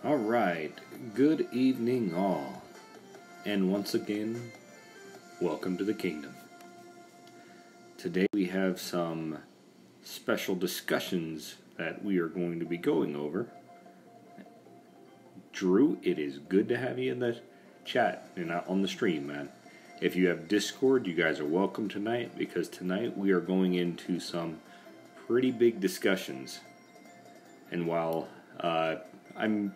Alright, good evening all, and once again, welcome to the kingdom. Today we have some special discussions that we are going to be going over. Drew, it is good to have you in the chat and not on the stream, man. If you have Discord, you guys are welcome tonight, because tonight we are going into some pretty big discussions. And while I'm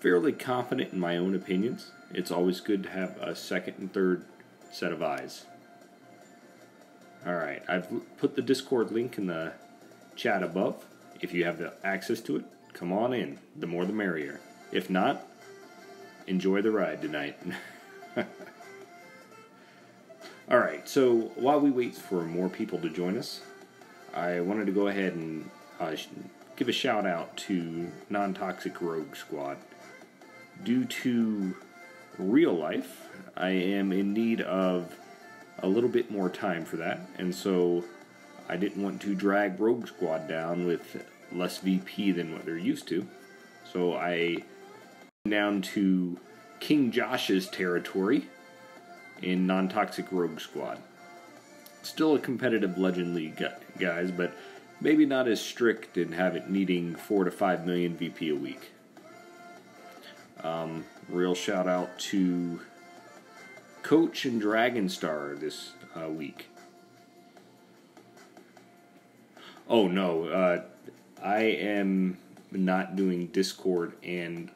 fairly confident in my own opinions, it's always good to have a second and third set of eyes. Alright, I've put the Discord link in the chat above. If you have the access to it, come on in. The more the merrier. If not, enjoy the ride tonight. Alright, so while we wait for more people to join us, I wanted to go ahead and give a shout out to Non-Toxic Rogue Squad. Due to real life, I am in need of a little bit more time for that, and so I didn't want to drag Rogue Squad down with less VP than what they're used to. So I went down to King Josh's territory in Non-Toxic Rogue Squad. Still a competitive Legend League, guys, but maybe not as strict and have it needing 4 to 5 million VP a week. Real shout out to Coach and Dragonstar this week. Oh no, I am not doing Discord and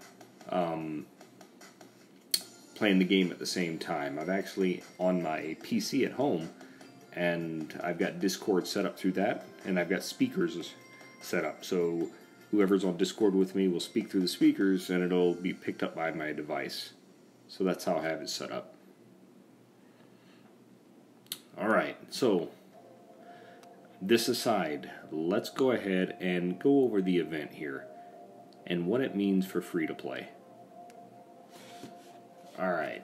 playing the game at the same time. I'm actually on my PC at home, and I've got Discord set up through that, and I've got speakers set up, so whoever's on Discord with me will speak through the speakers, and it'll be picked up by my device. So that's how I have it set up. Alright, so this aside, let's go ahead and go over the event here and what it means for free-to-play. Alright.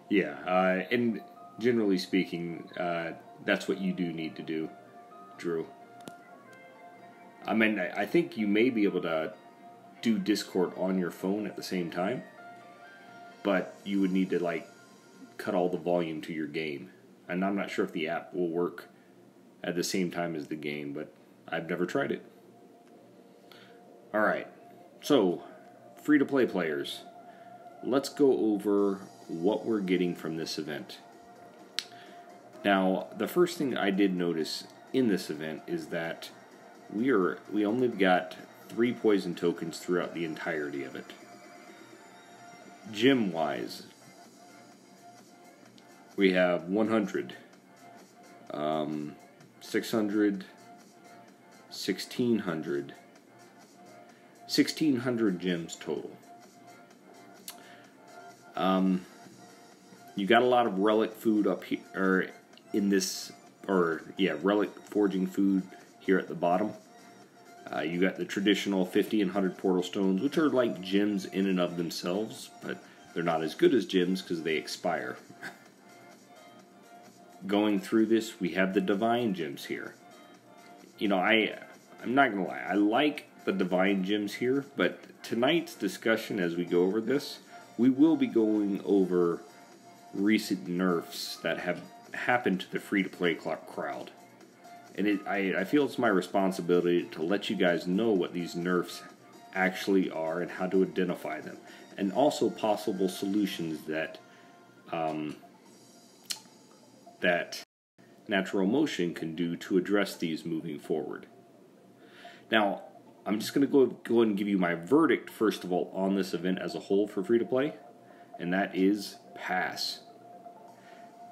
Yeah, and generally speaking, that's what you do need to do, Drew. I mean, I think you may be able to do Discord on your phone at the same time, but you would need to, like, cut all the volume to your game. And I'm not sure if the app will work at the same time as the game, but I've never tried it. Alright, so, free-to-play players. Let's go over what we're getting from this event. Now, the first thing I did notice in this event is that we only got 3 poison tokens throughout the entirety of it. Gym-wise, we have 100, 600, 1600, 1600 gems total. You got a lot of relic food up here, or in this, or yeah, relic forging food here at the bottom. You got the traditional 50 and 100 portal stones, which are like gems in and of themselves, but they're not as good as gems because they expire. Going through this, we have the divine gems here. You know, I'm not gonna lie, I like the divine gems here, but tonight's discussion, as we go over this, we will be going over recent nerfs that have happened to the free-to-play crowd. And I feel it's my responsibility to let you guys know what these nerfs actually are and how to identify them. And also possible solutions that that Natural Motion can do to address these moving forward. Now, I'm just going to go ahead and give you my verdict, first of all, on this event as a whole for free-to-play, and that is pass.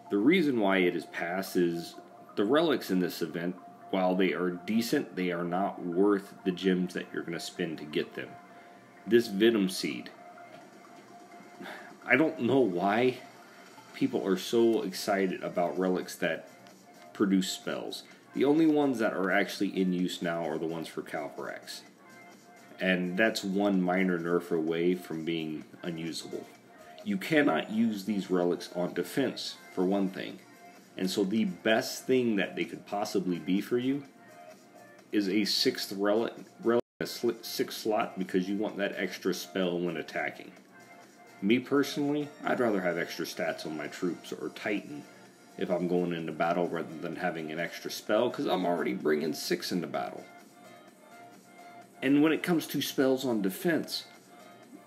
The reason why it is pass is the relics in this event, while they are decent, they are not worth the gems that you're going to spend to get them. This Venom Seed, I don't know why people are so excited about relics that produce spells. The only ones that are actually in use now are the ones for Calvarax. And that's one minor nerf away from being unusable. You cannot use these relics on defense, for one thing. And so the best thing that they could possibly be for you is a sixth relic a sixth slot because you want that extra spell when attacking. Me personally, I'd rather have extra stats on my troops or Titan if I'm going into battle rather than having an extra spell, because I'm already bringing 6 into battle. And when it comes to spells on defense,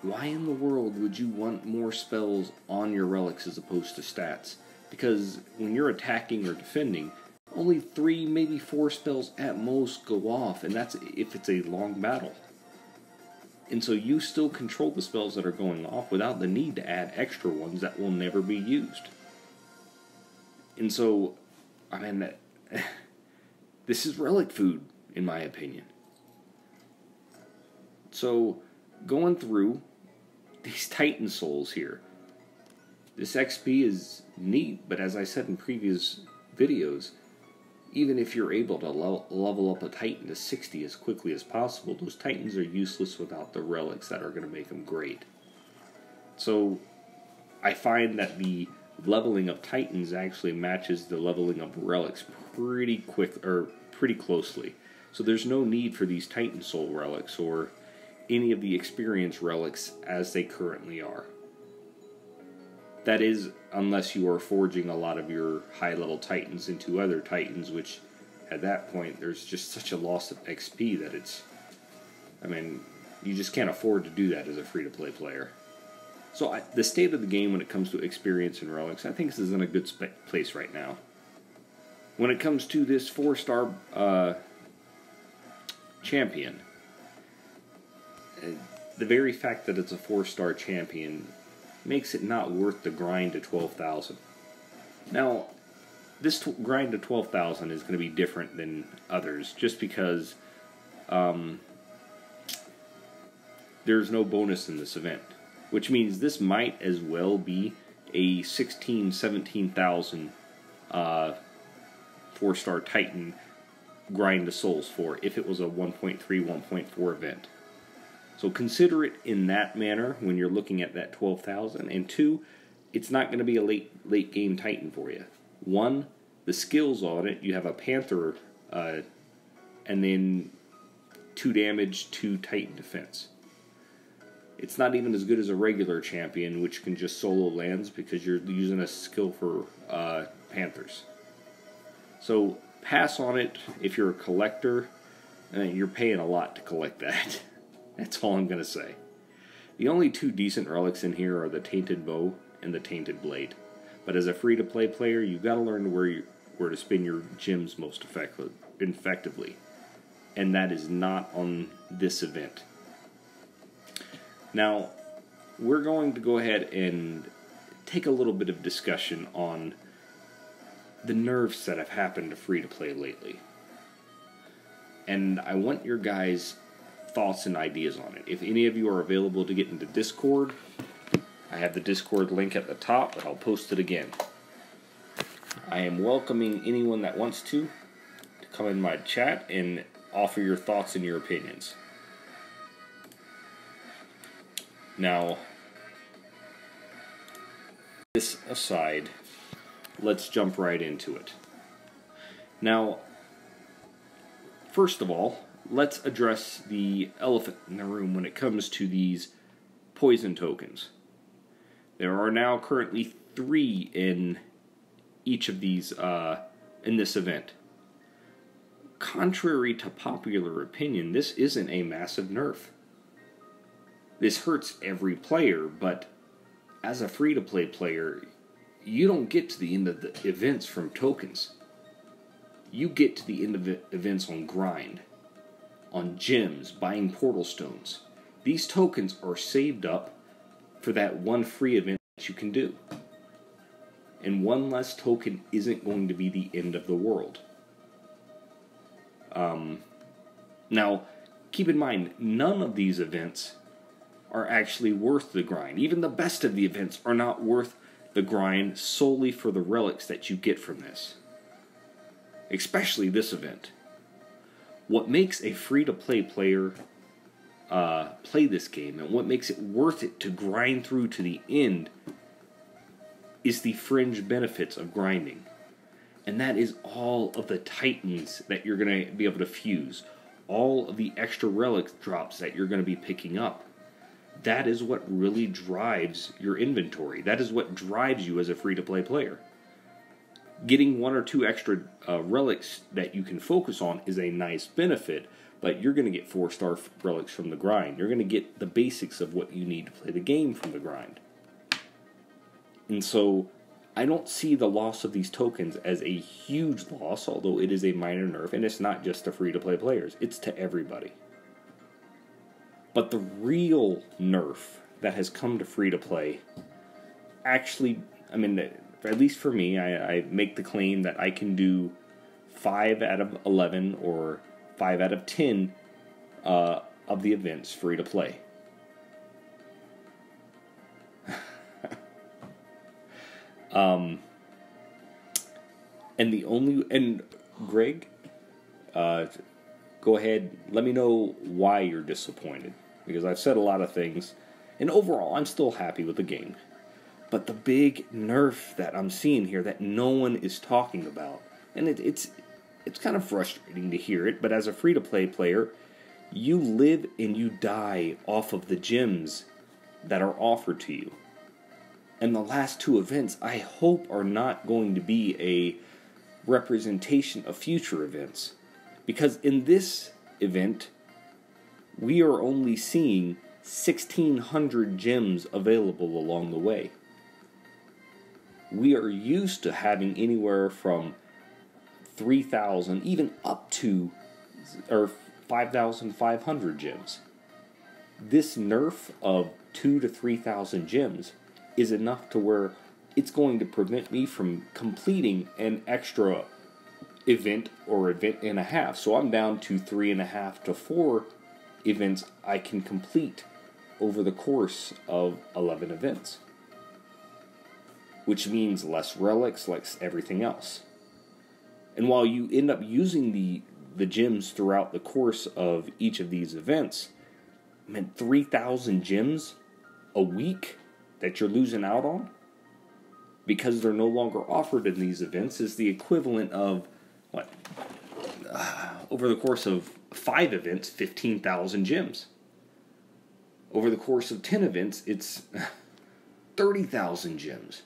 why in the world would you want more spells on your relics as opposed to stats? Because when you're attacking or defending, only 3, maybe 4 spells at most go off, and that's if it's a long battle. And so you still control the spells that are going off without the need to add extra ones that will never be used. And so, I mean, this is relic food, in my opinion. So, going through these Titan Souls here, this XP is neat, but as I said in previous videos, even if you're able to level up a Titan to 60 as quickly as possible, those Titans are useless without the relics that are going to make them great. So, I find that the leveling of Titans actually matches the leveling of relics pretty closely. So there's no need for these Titan Soul relics or any of the experience relics as they currently are. That is, unless you are forging a lot of your high-level Titans into other Titans, which at that point there's just such a loss of XP that it's, I mean, you just can't afford to do that as a free-to-play player. So the state of the game when it comes to experience and relics, I think this is in a good place right now. When it comes to this 4-star champion, the very fact that it's a 4-star champion makes it not worth the grind to 12,000. Now, this grind to 12,000 is going to be different than others, just because there's no bonus in this event. Which means this might as well be a 16,000, 17,000 4-star Titan grind to souls for if it was a 1.3, 1.4 event. So consider it in that manner when you're looking at that 12,000. And 2, it's not going to be a late game Titan for you. 1, the skills on it, you have a Panther and then 2 damage, 2 Titan defense. It's not even as good as a regular champion, which can just solo lands because you're using a skill for Panthers. So pass on it if you're a collector. You're paying a lot to collect that. That's all I'm going to say. The only 2 decent relics in here are the Tainted Bow and the Tainted Blade. But as a free-to-play player, you've got to learn where to spin your gems most effectively. And that is not on this event. Now, we're going to go ahead and take a little bit of discussion on the nerfs that have happened to free-to-play lately. And I want your guys' thoughts and ideas on it. If any of you are available to get into Discord, I have the Discord link at the top, but I'll post it again. I am welcoming anyone that wants to come in my chat and offer your thoughts and your opinions. Now, this aside, let's jump right into it. Now, first of all, let's address the elephant in the room when it comes to these poison tokens. There are now currently 3 in each of these, in this event. Contrary to popular opinion, this isn't a massive nerf. This hurts every player, but as a free-to-play player, you don't get to the end of the events from tokens. You get to the end of the events on grind, on gems, buying portal stones. These tokens are saved up for that one free event that you can do. And one less token isn't going to be the end of the world. Now, keep in mind, none of these events are actually worth the grind. Even the best of the events are not worth the grind solely for the relics that you get from this. Especially this event. What makes a free-to-play player play this game, and what makes it worth it to grind through to the end, is the fringe benefits of grinding. And that is all of the titans that you're going to be able to fuse. All of the extra relic drops that you're going to be picking up. That is what really drives your inventory. That is what drives you as a free-to-play player. Getting one or two extra relics that you can focus on is a nice benefit, but you're going to get 4-star relics from the grind. You're going to get the basics of what you need to play the game from the grind. And so, I don't see the loss of these tokens as a huge loss, although it is a minor nerf, and it's not just to free-to-play players. It's to everybody. But the real nerf that has come to free-to-play actually, I mean, at least for me, I make the claim that I can do 5 out of 11 or 5 out of 10 of the events free-to-play. And Greg, go ahead, let me know why you're disappointed, because I've said a lot of things, and overall, I'm still happy with the game. But the big nerf that I'm seeing here that no one is talking about, and it's kind of frustrating to hear it, but as a free-to-play player, you live and you die off of the gems that are offered to you. And the last 2 events, I hope, are not going to be a representation of future events. Because in this event, we are only seeing 1,600 gems available along the way. We are used to having anywhere from 3,000, even up to 5,500 gems. This nerf of 2,000 to 3,000 gems is enough to where it's going to prevent me from completing an extra event or event and a half. So I'm down to 3.5 to 4 events I can complete over the course of 11 events. Which means less relics, less everything else. And while you end up using the gems throughout the course of each of these events, I mean, 3,000 gems a week that you're losing out on because they're no longer offered in these events is the equivalent of, over the course of 5 events, 15,000 gems. Over the course of 10 events, it's 30,000 gems.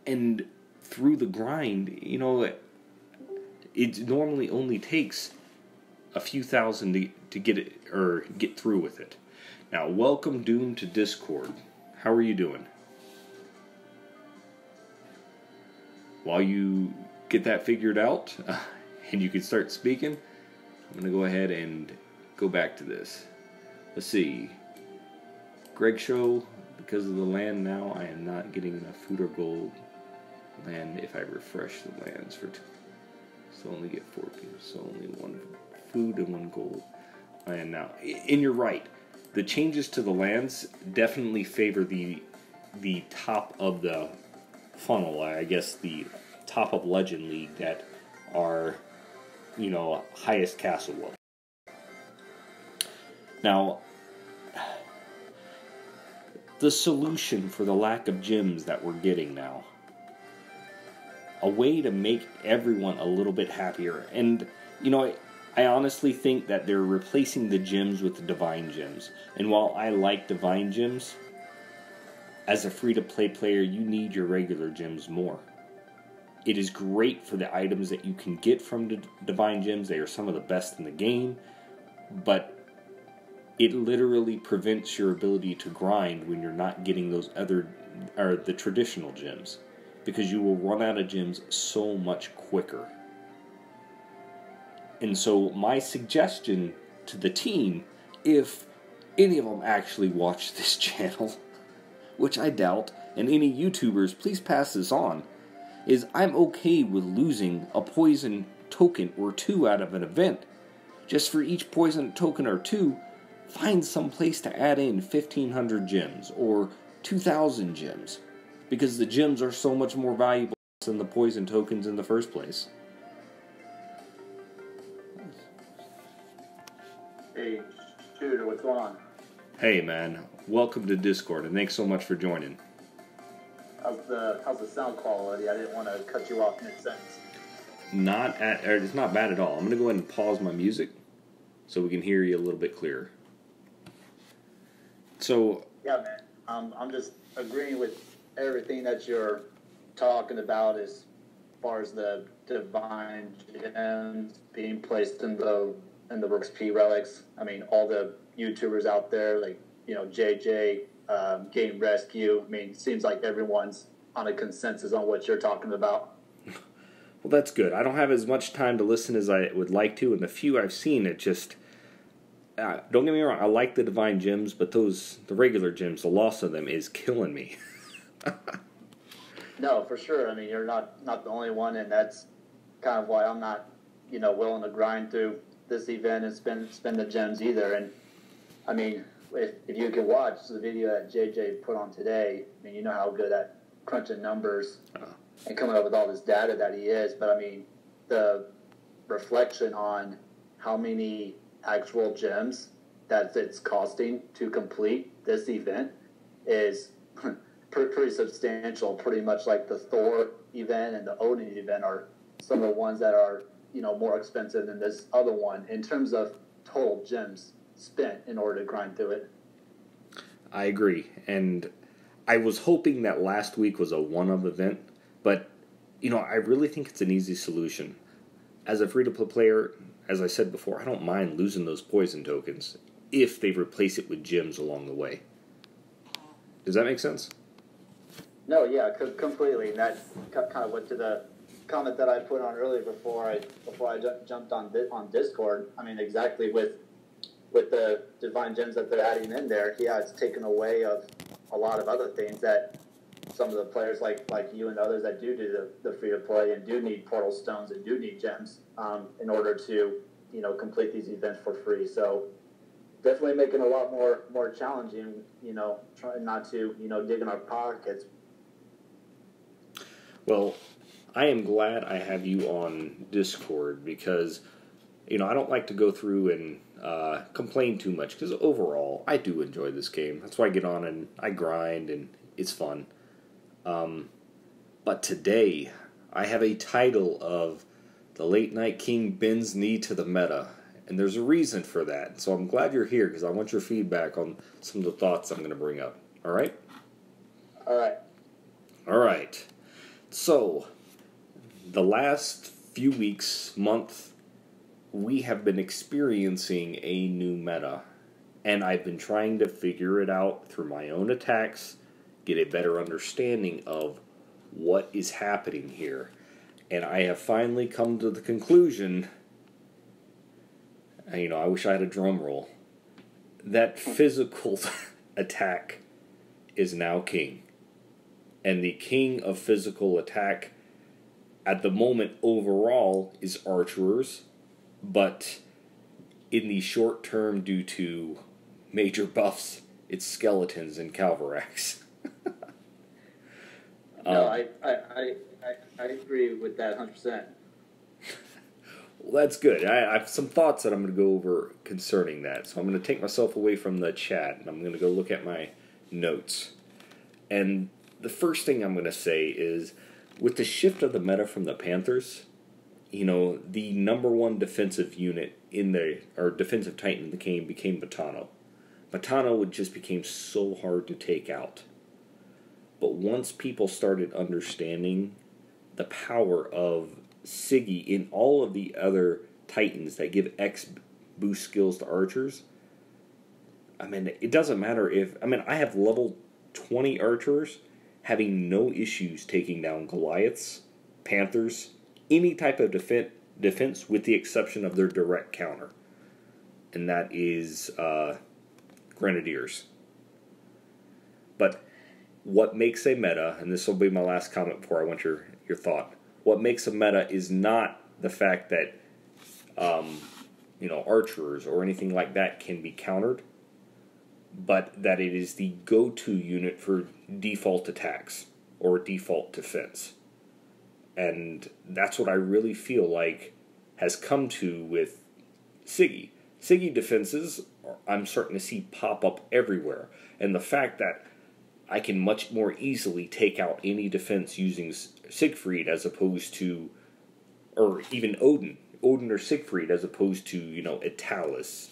And through the grind, it normally only takes a few thousand to get it or get through with it. Now, welcome Doom to Discord. How are you doing? While you get that figured out and you can start speaking, I'm going to go ahead and go back to this. Let's see. Greg Show, because of the land now, I am not getting enough food or gold land if I refresh the lands for so only get 4 people, so only 1 food and 1 gold land now. And you're right. The changes to the lands definitely favor the top of the funnel, I guess the top of Legend League that are, highest castle level. Now, the solution for the lack of gems that we're getting now, a way to make everyone a little bit happier, and, I honestly think that they're replacing the gems with the divine gems. And while I like divine gems, as a free-to-play player, you need your regular gems more. It is great for the items that you can get from the divine gems. They are some of the best in the game. But it literally prevents your ability to grind when you're not getting those the traditional gems. Because you will run out of gems so much quicker. And so my suggestion to the team, if any of them actually watch this channel, which I doubt, and any YouTubers, please pass this on, is I'm okay with losing a poison token or 2 out of an event. Just for each poison token or 2, find some place to add in 1,500 gems or 2,000 gems. Because the gems are so much more valuable than the poison tokens in the first place. Hey, Shooter, what's going on? Hey, man. Welcome to Discord, and thanks so much for joining. how's the sound quality? I didn't want to cut you off mid sentence. It's not bad at all. I'm going to go ahead and pause my music so we can hear you a little bit clearer. So yeah, man, I'm just agreeing with everything that you're talking about as far as the divine gems being placed in the Brooks P relics. I mean, all the YouTubers out there, like JJ, Game Rescue. I mean, it seems like everyone's on a consensus on what you're talking about. Well, that's good. I don't have as much time to listen as I would like to, and the few I've seen, it just... don't get me wrong, I like the Divine Gems, but the regular gems, the loss of them is killing me. No, for sure. I mean, you're not the only one, and that's kind of why I'm not, willing to grind through this event and spend the gems either. And, I mean, if you can watch the video that JJ put on today, I mean, you know how good at crunching numbers and coming up with all this data that he is. But, I mean, the reflection on how many actual gems that it's costing to complete this event is pretty substantial. Pretty much like the Thor event and the Odin event are some of the ones that are more expensive than this other one in terms of total gems spent in order to grind through it. I agree, and I was hoping that last week was a one-of event, but I really think it's an easy solution. As a free-to-play player, as I said before, I don't mind losing those poison tokens if they replace it with gems along the way. Does that make sense? No, yeah, completely. And that kind of went to the comment that I put on earlier before I jumped on Discord. I mean, exactly with the divine gems that they're adding in there, it's taken away of a lot of other things that some of the players like you and others that do the free to play and do need portal stones and do need gems in order to complete these events for free. So definitely making it a lot more challenging. Trying not to dig in our pockets. Well, I am glad I have you on Discord because I don't like to go through and complain too much because overall I do enjoy this game. That's why I get on and I grind and it's fun. But today, I have a title of The Late Night King Bends Knee to the Meta. And there's a reason for that. So I'm glad you're here because I want your feedback on some of the thoughts I'm going to bring up. All right? All right. All right. So, the last few weeks, month, we have been experiencing a new meta. And I've been trying to figure it out through my own attacks, get a better understanding of what is happening here. And I have finally come to the conclusion, I wish I had a drum roll, that physical attack is now king. And the king of physical attack at the moment overall is archers, but in the short term due to major buffs, it's skeletons and Calvarax. No, I agree with that 100%. Well, that's good. I have some thoughts that I'm going to go over concerning that. So I'm going to take myself away from the chat, and I'm going to go look at my notes. And the first thing I'm going to say is, with the shift of the meta from the Panthers, the number one defensive unit or defensive titan in the game became Matano. Matano just became so hard to take out. But once people started understanding the power of Siggy in all of the other titans that give X boost skills to archers, I mean, it doesn't matter I have level 20 archers having no issues taking down Goliaths, Panthers, any type of defense with the exception of their direct counter. And that is Grenadiers. But what makes a meta, and this will be my last comment before I want your thought, what makes a meta is not the fact that archers or anything like that can be countered, but that it is the go-to unit for default attacks or default defense. And that's what I really feel like has come to with Siggy. Siggy defenses, I'm starting to see pop up everywhere. And the fact that I can much more easily take out any defense using Siegfried as opposed to, or even Odin or Siegfried as opposed to, Italus,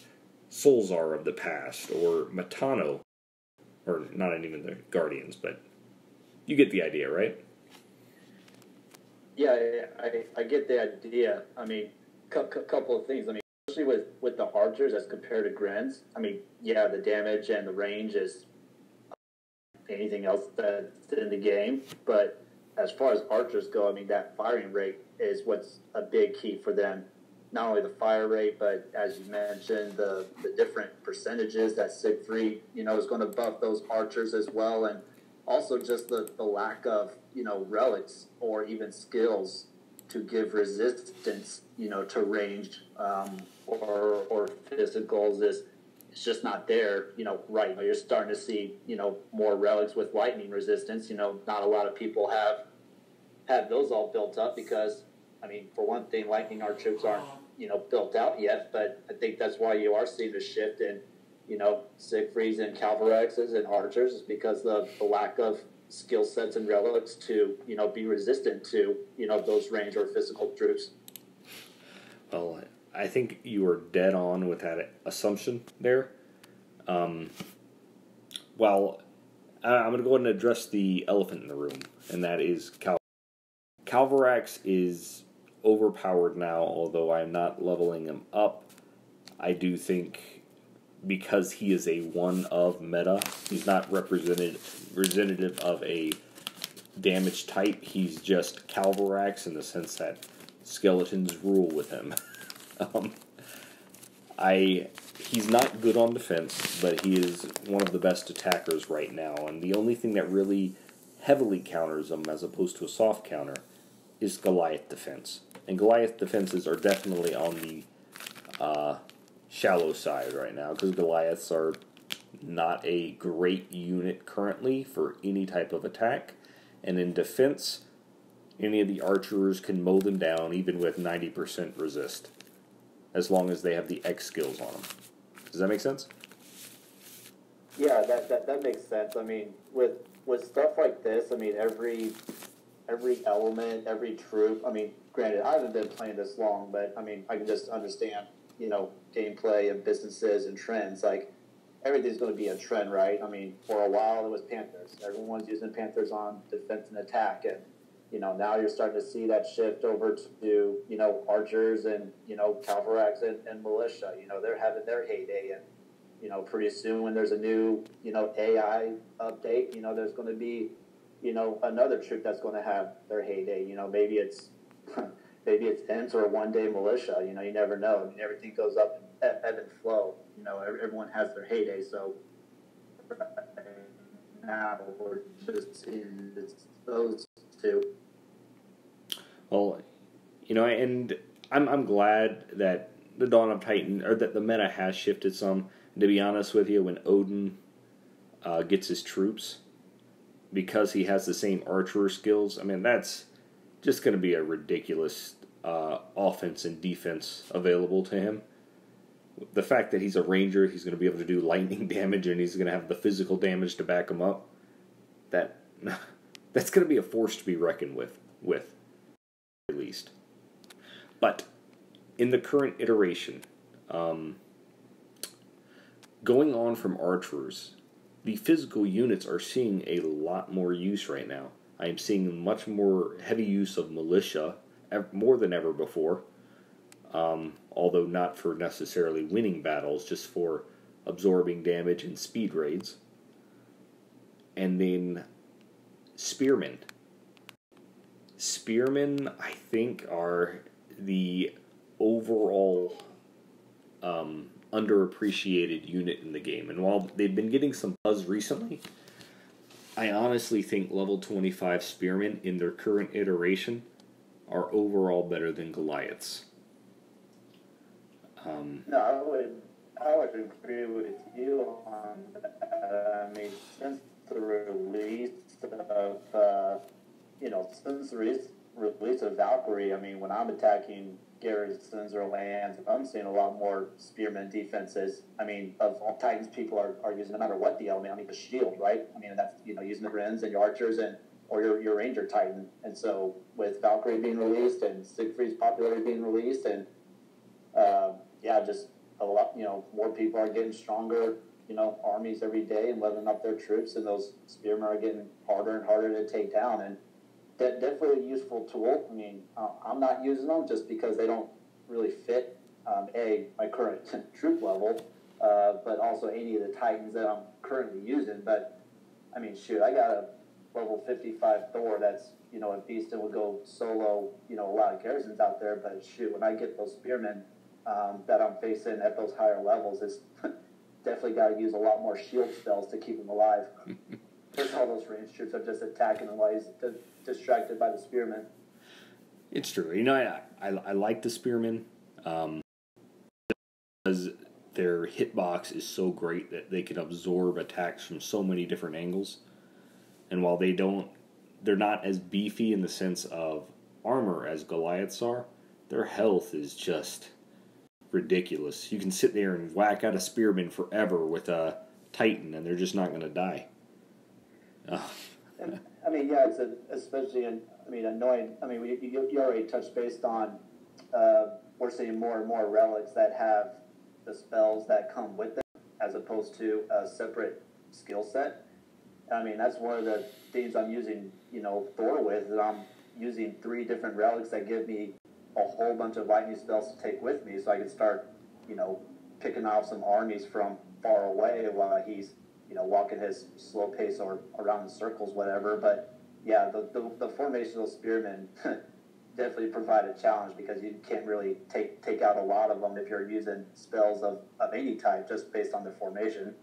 Solzar of the past, or Matano, or not even the Guardians, but you get the idea, right? Yeah, I get the idea. I mean, couple of things. I mean, especially with the archers as compared to Grens. I mean, yeah, the damage and the range is anything else that's in the game. But as far as archers go, I mean, that firing rate is what's a big key for them. Not only the fire rate, but as you mentioned, the different percentages that Siegfried, is going to buff those archers as well. And also just the lack of, relics or even skills to give resistance, to range or physicals is it's just not there, right now. You're starting to see, more relics with lightning resistance. Not a lot of people have those all built up because, I mean, for one thing, lightning archers aren't, built out yet, but I think that's why you are seeing a shift in, Siegfrieds and Calvarexes and archers is because of the lack of skill sets and relics to, be resistant to, those range or physical troops. Well, I think you are dead on with that assumption there. Well, I'm going to go ahead and address the elephant in the room, and that is Calvarax is overpowered now, although I'm not leveling him up. I do think because he is a one of meta, he's not representative of a damage type. He's just Calvarax in the sense that skeletons rule with him. He's not good on defense, but he is one of the best attackers right now, and the only thing that really heavily counters him as opposed to a soft counter is Goliath defense. And Goliath defenses are definitely on the shallow side right now, because Goliaths are not a great unit currently for any type of attack. And in defense, any of the archers can mow them down even with 90% resist, as long as they have the X skills on them. Does that make sense? Yeah, that makes sense. I mean, with stuff like this, I mean, every element, every troop, I mean, granted, I haven't been playing this long, but, I mean, I can just understand, gameplay and businesses and trends. Like, everything's going to be a trend, right? I mean, for a while, it was Panthers. Everyone's using Panthers on defense and attack, and, now you're starting to see that shift over to, archers and, Calvarax and militia. They're having their heyday, and, pretty soon when there's a new, AI update, there's going to be, another troop that's going to have their heyday. Maybe it's Ents or a one-day militia. You never know. I mean, everything goes up and ebb and flow. Everyone has their heyday. So right now we're just seeing those two. Well, and I'm glad that the Dawn of Titan, or that the meta has shifted some. To be honest with you, when Odin gets his troops, because he has the same archer skills, I mean, that's just going to be a ridiculous offense and defense available to him. The fact that he's a ranger, he's going to be able to do lightning damage, and he's going to have the physical damage to back him up. That's going to be a force to be reckoned with at least. But in the current iteration, going on from archers, the physical units are seeing a lot more use right now. I am seeing much more heavy use of militia, more than ever before, although not for necessarily winning battles, just for absorbing damage and speed raids. And then spearmen. Spearmen, I think, are the overall underappreciated unit in the game. And while they've been getting some buzz recently, I honestly think level 25 spearmen in their current iteration are overall better than Goliaths. No, I would agree with you on that. I mean, since the release of, since the release of Valkyrie, I mean, when I'm attacking garrisons or lands. I'm seeing a lot more spearmen defenses. I mean, of all Titans, people are using no matter what the element. I mean, the shield, right? I mean, that's using the Wrens and your archers or your Ranger Titan. And so with Valkyrie being released and Siegfried's popularity being released, and just a lot, more people are getting stronger, armies every day and leveling up their troops, and those spearmen are getting harder and harder to take down. And that definitely a useful tool. I mean, I'm not using them just because they don't really fit my current troop level, but also any of the Titans that I'm currently using. But I mean, shoot, I got a level 55 Thor that's a beast and would go solo. A lot of garrisons out there. But shoot, when I get those spearmen that I'm facing at those higher levels, it's definitely got to use a lot more shield spells to keep them alive. There's all those range troops are just attacking them while he's distracted by the spearmen. It's true. I like the spearmen because their hitbox is so great that they can absorb attacks from so many different angles. And while they're not as beefy in the sense of armor as Goliaths are, their health is just ridiculous. You can sit there and whack out a spearman forever with a Titan, and they're just not going to die. I mean, it's especially annoying. I mean, you already touched based on we're seeing more and more relics that have the spells that come with them as opposed to a separate skill set. I mean, that's one of the things I'm using, Thor with, is I'm using 3 different relics that give me a whole bunch of lightning spells to take with me, so I can start, picking off some armies from far away while he's, walking his slow pace or around in circles, whatever. But yeah, the formational spearmen definitely provide a challenge because you can't really take out a lot of them if you're using spells of any type just based on their formation.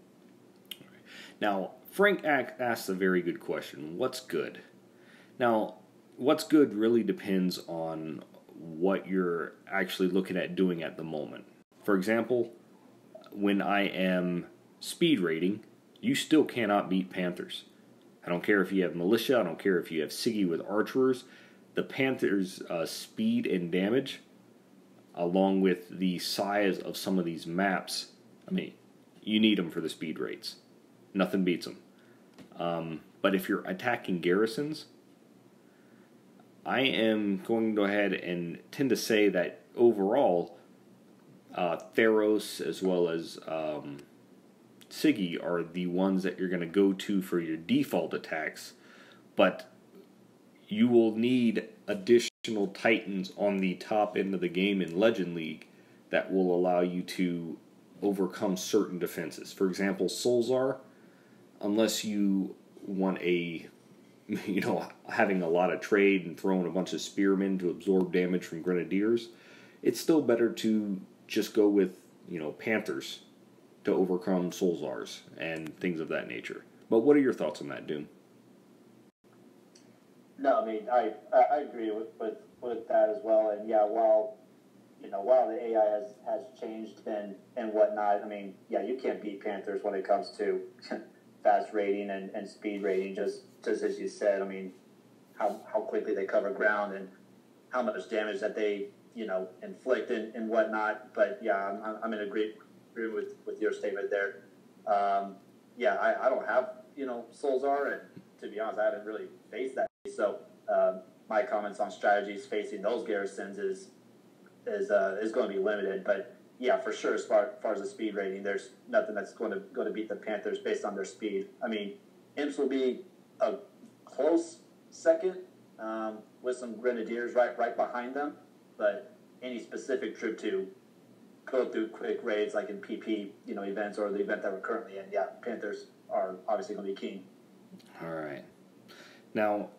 Now, Frank asked a very good question. What's good? Now, what's good really depends on what you're actually looking at doing at the moment. For example, when I am speed rating, you still cannot beat Panthers. I don't care if you have militia, I don't care if you have Siggy with archers. The Panthers' speed and damage, along with the size of some of these maps, I mean, you need them for the speed rates. Nothing beats them. But if you're attacking garrisons, I am going to go ahead and tend to say that overall, Theros as well as Siggy are the ones that you're going to go to for your default attacks, but you will need additional Titans on the top end of the game in Legend League that will allow you to overcome certain defenses. For example, Solzar, unless you want having a lot of trade and throwing a bunch of spearmen to absorb damage from grenadiers, it's still better to just go with, Panthers to overcome Solzars and things of that nature. But what are your thoughts on that, Doom? No, I mean, I agree with that as well. And yeah, while the AI has changed and whatnot, I mean, yeah, you can't beat Panthers when it comes to fast rating and speed rating, just as you said. I mean, how quickly they cover ground and how much damage that they, inflict and whatnot. But yeah, I'm in agreement with your statement there. I don't have, Solzar, and to be honest, I haven't really faced that. So my comments on strategies facing those garrisons is going to be limited. But yeah, for sure, as far as the speed rating, there's nothing that's going to beat the Panthers based on their speed. I mean, Imps will be a close second with some Grenadiers right behind them, but any specific troop to go through quick raids like in PP, events or the event that we're currently in, yeah, Panthers are obviously going to be key. All right. Now,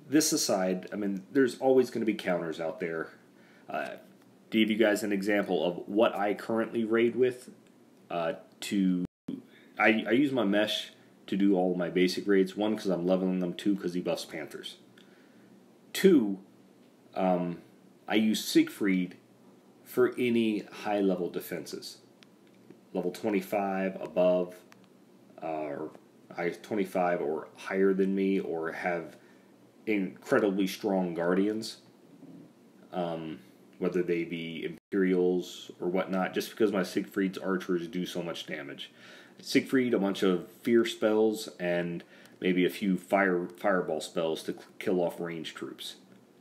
this aside, I mean, there's always going to be counters out there. To give you guys an example of what I currently raid with, I use my mesh to do all of my basic raids. 1, because I'm leveling them. 2, because he buffs Panthers. 2, I use Siegfried for any high-level defenses. Level 25 above, or 25 or higher than me, or have incredibly strong guardians. whether they be Imperials or whatnot, just because my Siegfried's archers do so much damage. Siegfried, a bunch of fear spells, and maybe a few fireball spells to kill off ranged troops.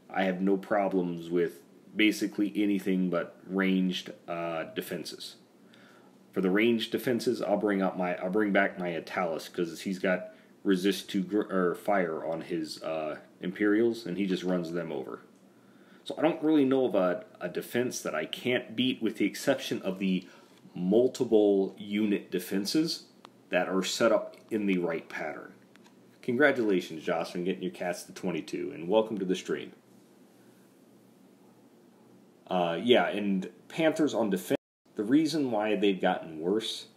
I have no problems with basically anything but ranged defenses. For the ranged defenses, I'll bring back my Italis, because he's got resist to fire on his Imperials, and he just runs them over. So I don't really know of a defense that I can't beat, with the exception of the multiple unit defenses that are set up in the right pattern. Congratulations, Josh, on getting your cats to 22, and welcome to the stream. And Panthers on defense, the reason why they've gotten worse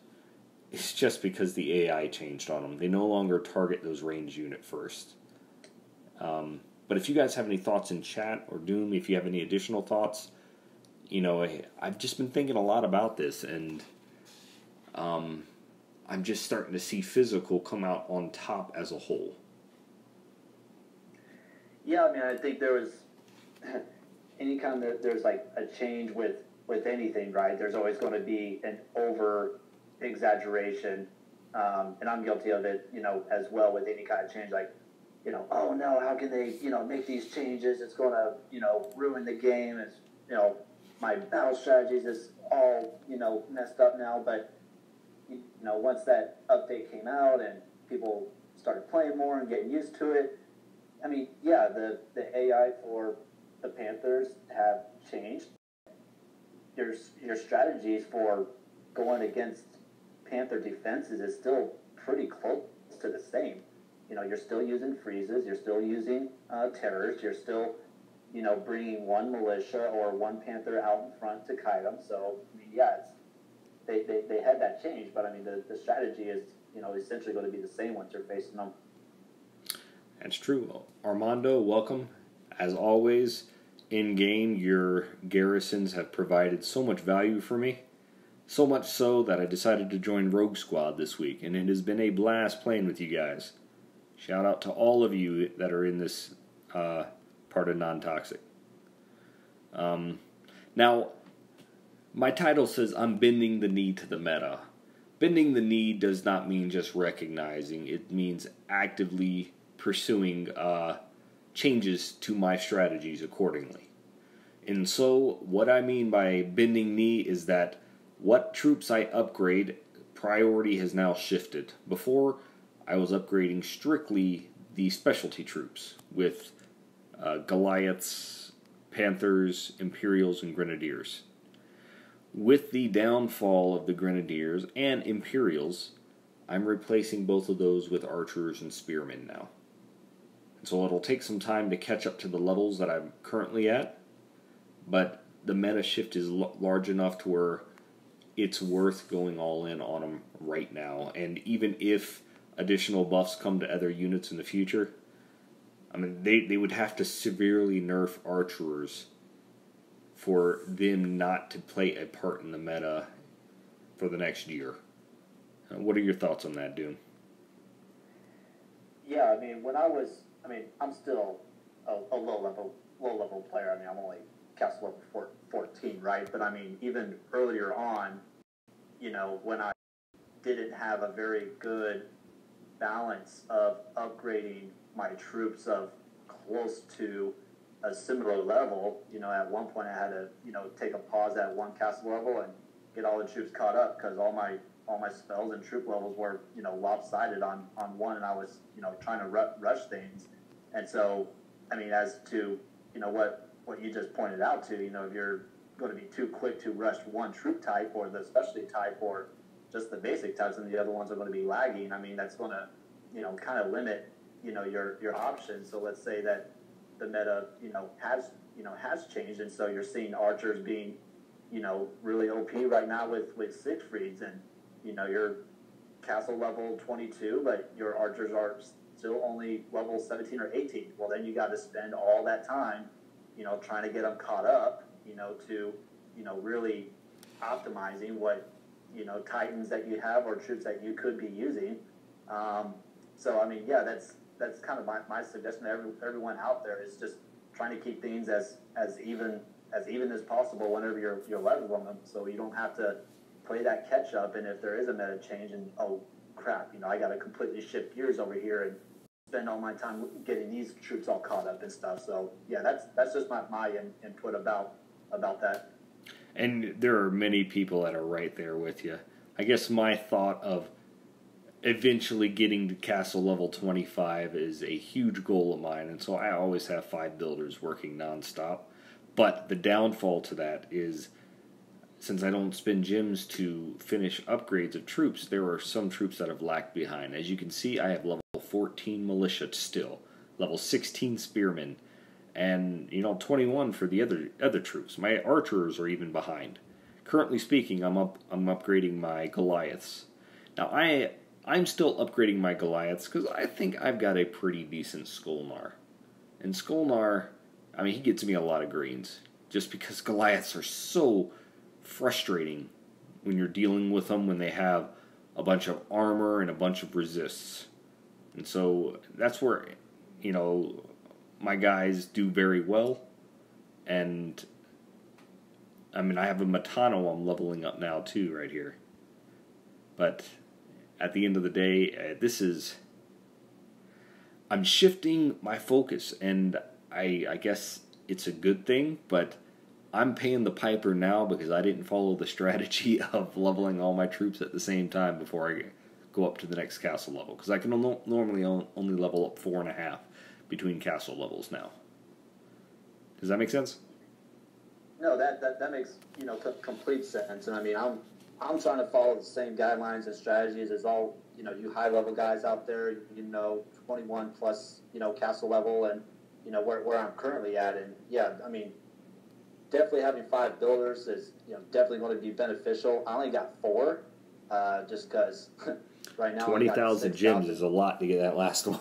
is just because the AI changed on them. They no longer target those range unit first. But if you guys have any thoughts in chat, or Doom, if you have any additional thoughts, I've just been thinking a lot about this, and I'm just starting to see physical come out on top as a whole. Yeah, I mean, I think there was there's like a change with anything, right? There's always going to be an over exaggeration, and I'm guilty of it, as well with any kind of change. Like, oh no, how can they, make these changes? It's going to, ruin the game. It's, my battle strategies is all, messed up now. But, once that update came out and people started playing more and getting used to it, I mean, yeah, the AI for the Panthers have changed. Your strategies for going against Panther defenses is still pretty close to the same. You're still using freezes, you're still using terrors, you're still, bringing one militia or one Panther out in front to kite them. So, I mean, yeah, they had that change, but I mean, the strategy is, essentially going to be the same once you're facing them. That's true. Armando, welcome. As always, in-game, your garrisons have provided so much value for me. So much so that I decided to join Rogue Squad this week, and it has been a blast playing with you guys. Shout out to all of you that are in this part of Non-Toxic. Now, my title says I'm bending the knee to the meta. Bending the knee does not mean just recognizing. It means actively pursuing changes to my strategies accordingly. And so, what I mean by bending knee is that what troops I upgrade, priority has now shifted. Before, I was upgrading strictly the specialty troops with Goliaths, Panthers, Imperials, and Grenadiers. With the downfall of the Grenadiers and Imperials, I'm replacing both of those with Archers and Spearmen now. And so it'll take some time to catch up to the levels that I'm currently at, but the meta shift is large enough to where it's worth going all in on them right now. And even if additional buffs come to other units in the future, I mean, they would have to severely nerf archers for them not to play a part in the meta for the next year. What are your thoughts on that, Doom? Yeah, I mean, I'm still a low level player. I mean, I'm only castle level 14, right? But I mean, even earlier on, when I didn't have a very good balance of upgrading my troops of close to a similar level, at one point I had to, take a pause at one castle level and get all the troops caught up, because all my spells and troop levels were, lopsided on one, and I was, trying to rush things. And so, I mean, as to, what you just pointed out to, if you're going to be too quick to rush one troop type or the specialty type or just the basic types, and the other ones are going to be lagging, I mean, that's going to, kind of limit, your options. So let's say that the meta, has changed, and so you're seeing archers being, really OP right now with Siegfrieds, and, you're castle level 22, but your archers are still only level 17 or 18. Well, then you got to spend all that time, trying to get them caught up, to, really optimizing what, titans that you have or troops that you could be using. So, I mean, yeah, that's kind of my suggestion to everyone out there, is just trying to keep things as even as possible whenever you're leveling them, so you don't have to play that catch up. And if there is a meta change, and oh crap, I got to completely shift gears over here and spend all my time getting these troops all caught up and stuff. So yeah, that's just my input about that. And there are many people that are right there with you. I guess my thought of eventually getting to castle level 25 is a huge goal of mine, and so I always have 5 builders working nonstop. But the downfall to that is, since I don't spend gems to finish upgrades of troops, there are some troops that have lagged behind. As you can see, I have level 14 militia still, level 16 spearmen, and 21 for the other troops. My archers are even behind. Currently speaking, I'm upgrading my Goliaths. Now I'm still upgrading my Goliaths because I think I've got a pretty decent Skolnar. And Skolnar, he gets me a lot of greens, just because Goliaths are so frustrating when you're dealing with them when they have a bunch of armor and a bunch of resists. And so that's where, my guys do very well. And, I have a Matano I'm leveling up now too right here. But at the end of the day, I'm shifting my focus, and I guess it's a good thing, but I'm paying the piper now because I didn't follow the strategy of leveling all my troops at the same time before I go up to the next castle level, because I can normally only level up 4.5 between castle levels now. Does that make sense? No, that makes complete sense. And I'm trying to follow the same guidelines and strategies as all you high level guys out there. 21 plus castle level, and where I'm currently at. And yeah, definitely having 5 builders is definitely going to be beneficial. I only got 4, just because right now 20,000 gems is a lot to get that last one.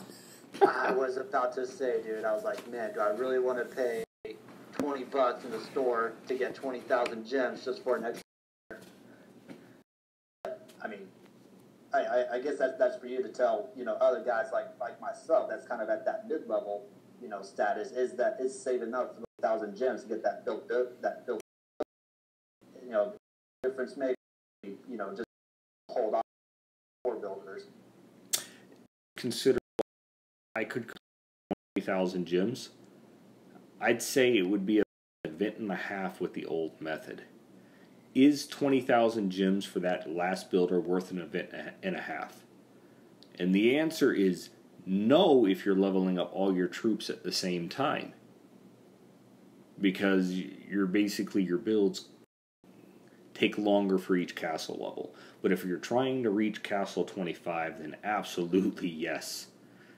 I was about to say, dude, I was like, man, do I really want to pay $20 in the store to get 20,000 gems just for an extra? I guess that's for you to tell other guys like myself that's kind of at that mid level status, is saving up for 1,000 gems to get that built difference maker, just hold on 4 builders. Consider I could 20,000 gems. I'd say it would be an event and a half with the old method. Is 20,000 gems for that last builder worth an event and a half? And the answer is no if you're leveling up all your troops at the same time. Because your builds take longer for each castle level. But if you're trying to reach castle 25, then absolutely yes.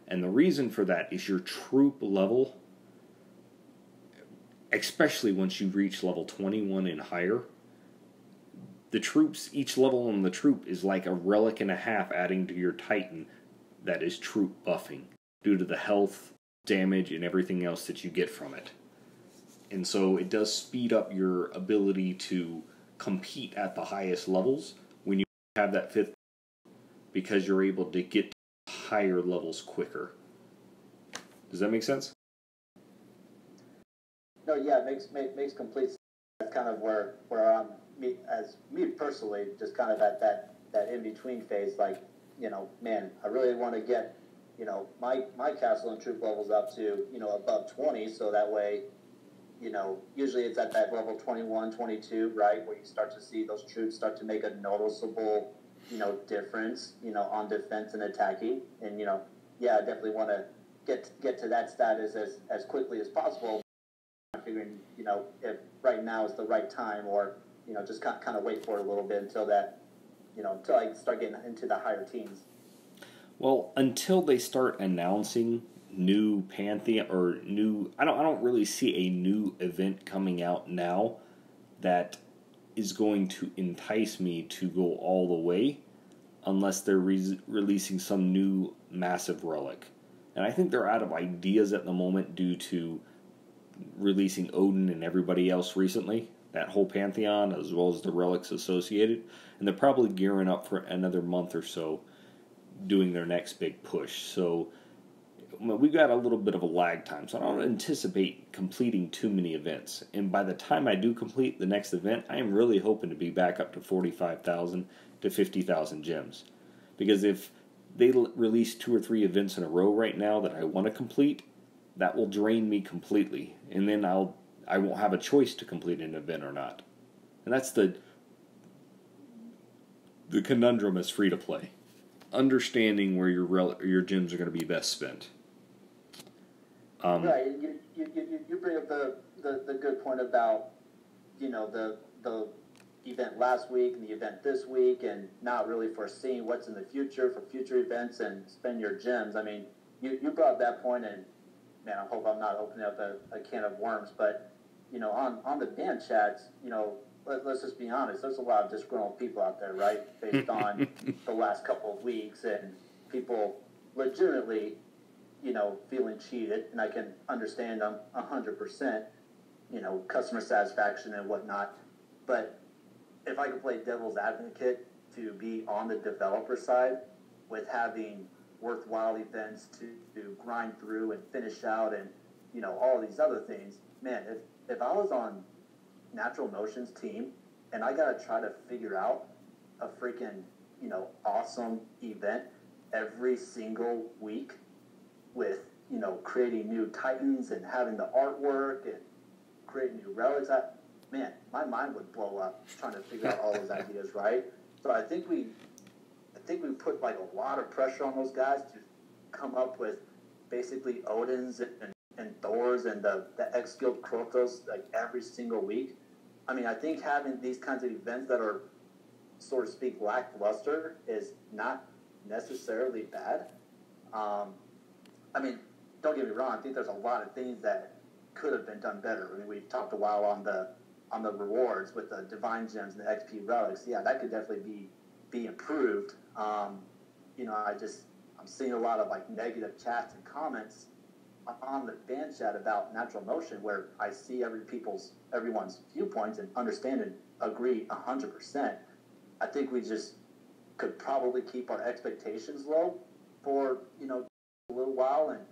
And the reason for that is your troop level, especially once you reach level 21 and higher, the troops, each level on the troop is like a relic and a half adding to your Titan that is troop buffing due to the health, damage, and everything else that you get from it. And so it does speed up your ability to compete at the highest levels when you have that 5th, because you're able to get to higher levels quicker. Does that make sense? No, yeah, it makes complete sense. That's kind of where I'm, me personally, just kind of at that in-between phase, man, I really want to get, my castle and troop levels up to, above 20, so that way, usually it's at that level 21, 22, right, where you start to see those troops start to make a noticeable, difference, on defense and attacking. And, yeah, I definitely want to get to that status as quickly as possible. I'm figuring, if right now is the right time, or, just kind of wait for it a little bit until that, until I start getting into the higher teams. Well, until they start announcing new Pantheon or new, I don't really see a new event coming out now that is going to entice me to go all the way, unless they're releasing some new massive relic. And I think they're out of ideas at the moment due to releasing Odin and everybody else recently, that whole Pantheon, as well as the relics associated. And they're probably gearing up for another month or so, doing their next big push. So we've got a little bit of a lag time, so I don't anticipate completing too many events. And by the time I do complete the next event, I am really hoping to be back up to 45,000 to 50,000 gems. Because if they release 2 or 3 events in a row right now that I want to complete, that will drain me completely. And then I won't have a choice to complete an event or not. And that's the conundrum as free-to-play. Understanding where your gems are going to be best spent. Right. You bring up the good point about, the event last week and the event this week, and not really foreseeing what's in the future for future events and spend your gems. I mean, you brought up that point, and man, I hope I'm not opening up a can of worms, but on the band chats, let's just be honest, there's a lot of disgruntled people out there, right? Based on the last couple of weeks, and people legitimately, feeling cheated, and I can understand them 100%, customer satisfaction and whatnot. But if I could play devil's advocate to be on the developer side with having worthwhile events to grind through and finish out and, all of these other things, man, if I was on Natural Motion's team and I got to try to figure out a freaking, awesome event every single week with, creating new Titans and having the artwork and creating new relics, man, my mind would blow up trying to figure out all those ideas, right? So I think we put like a lot of pressure on those guys to come up with basically Odins and Thors and the X-Skilled Krotos like every single week. I mean, I think having these kinds of events that are, so to speak, lackluster is not necessarily bad. I mean, don't get me wrong. I think there's a lot of things that could have been done better. I mean, we've talked a while on the rewards with the Divine Gems and the XP Relics. Yeah, that could definitely be improved. I'm seeing a lot of like negative chats and comments on the fan chat about Natural Motion, where I see everyone's viewpoints and understand and agree 100%. I think we just could probably keep our expectations low for a little while and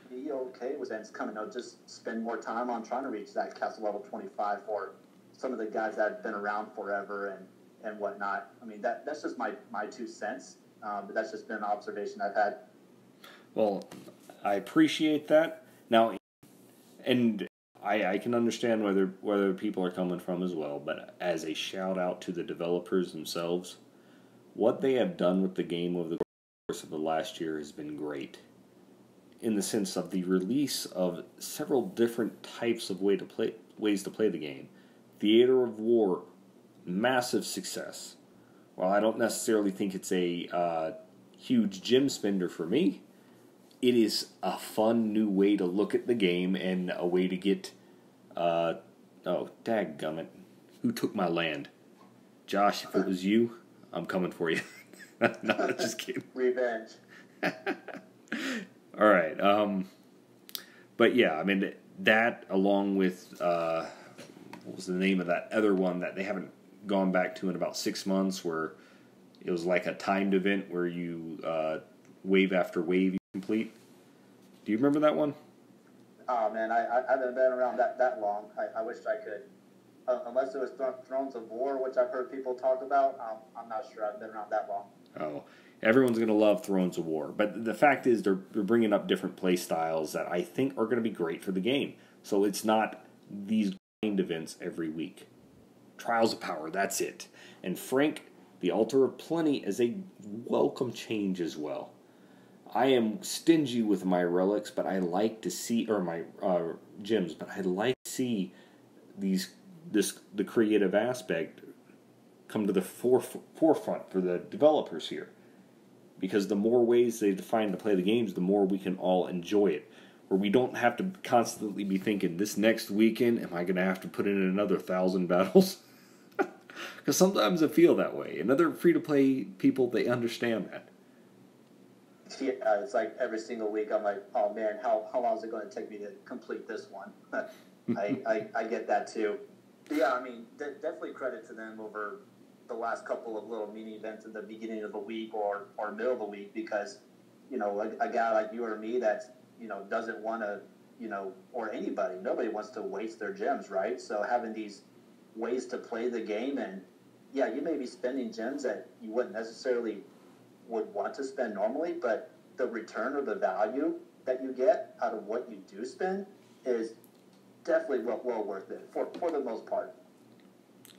be okay with events coming out. Just spend more time on trying to reach that castle level 25 for some of the guys that have been around forever and whatnot. I mean, that's just my 2 cents, but that's just been an observation I've had. Well, I appreciate that. Now, and I can understand whether people are coming from as well, but as a shout out to the developers themselves, what they have done with the game over the course of the last year has been great. In the sense of the release of several different types of ways to play the game. Theater of War, massive success. While I don't necessarily think it's a huge gem spender for me, it is a fun new way to look at the game and a way to get... oh, dadgummit. Who took my land? Josh, if it was you, I'm coming for you. No, just kidding. Revenge. All right. But yeah, I mean, that along with, what was the name of that other one that they haven't gone back to in about 6 months, where it was like a timed event where you, wave after wave you complete. Do you remember that one? Oh, man, I haven't been around that long. I wish I could. Unless it was Thrones of War, which I've heard people talk about, I'm not sure I've been around that long. Oh, everyone's going to love Thrones of War. But the fact is they're bringing up different play styles that I think are going to be great for the game. So it's not these grind events every week. Trials of Power, that's it. And Frank, the Altar of Plenty is a welcome change as well. I am stingy with my relics, but I like to see, or my gems, but I like to see the creative aspect come to the forefront for the developers here. Because the more ways they find to play the games, the more we can all enjoy it. Where we don't have to constantly be thinking, this next weekend, am I going to have to put in another 1,000 battles? Because sometimes I feel that way. And other free-to-play people, they understand that. Yeah, it's like every single week I'm like, oh man, how long is it going to take me to complete this one? I get that too. But yeah, I mean, definitely credit to them over the last couple of little mini events at the beginning of the week or middle of the week, because a guy like you or me that's, doesn't want to, or anybody, nobody wants to waste their gems, right? So having these ways to play the game, and yeah, you may be spending gems that you wouldn't necessarily would want to spend normally, but the return or the value that you get out of what you do spend is definitely well worth it for the most part.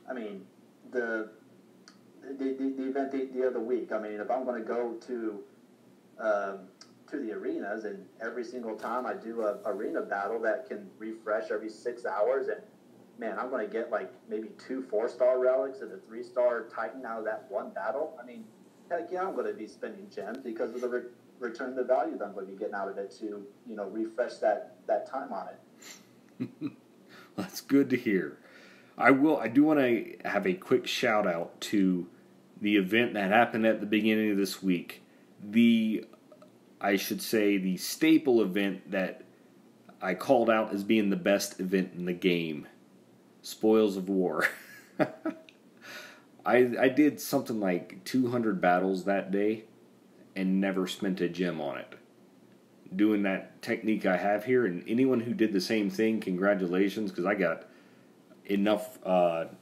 I mean, the event the other week. I mean, if I'm going to go to the arenas, and every single time I do a arena battle that can refresh every 6 hours, and man, I'm going to get like maybe 2 4-star relics and a 3-star Titan out of that one battle. I mean, heck yeah, I'm going to be spending gems because of the return the value that I'm going to be getting out of it to, refresh that time on it. That's good to hear. I do want to have a quick shout out to the event that happened at the beginning of this week. I should say the staple event that I called out as being the best event in the game. Spoils of War. I did something like 200 battles that day and never spent a gem on it. Doing that technique I have here, and anyone who did the same thing, congratulations, because I got enough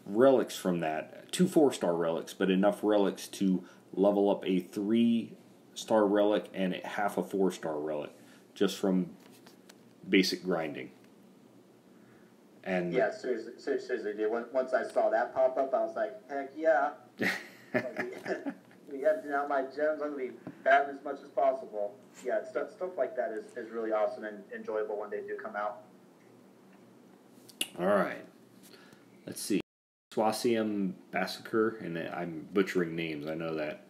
relics from that. 2 4-star relics, but enough relics to level up a 3-star relic and half a 4-star relic just from basic grinding. And yeah, seriously, dude. Once I saw that pop up, I was like, heck yeah. We have now my gems. I'm going to be batting as much as possible. Yeah, stuff like that is really awesome and enjoyable when they do come out. All right. Let's see. Swasium Massacre, and I'm butchering names, I know that.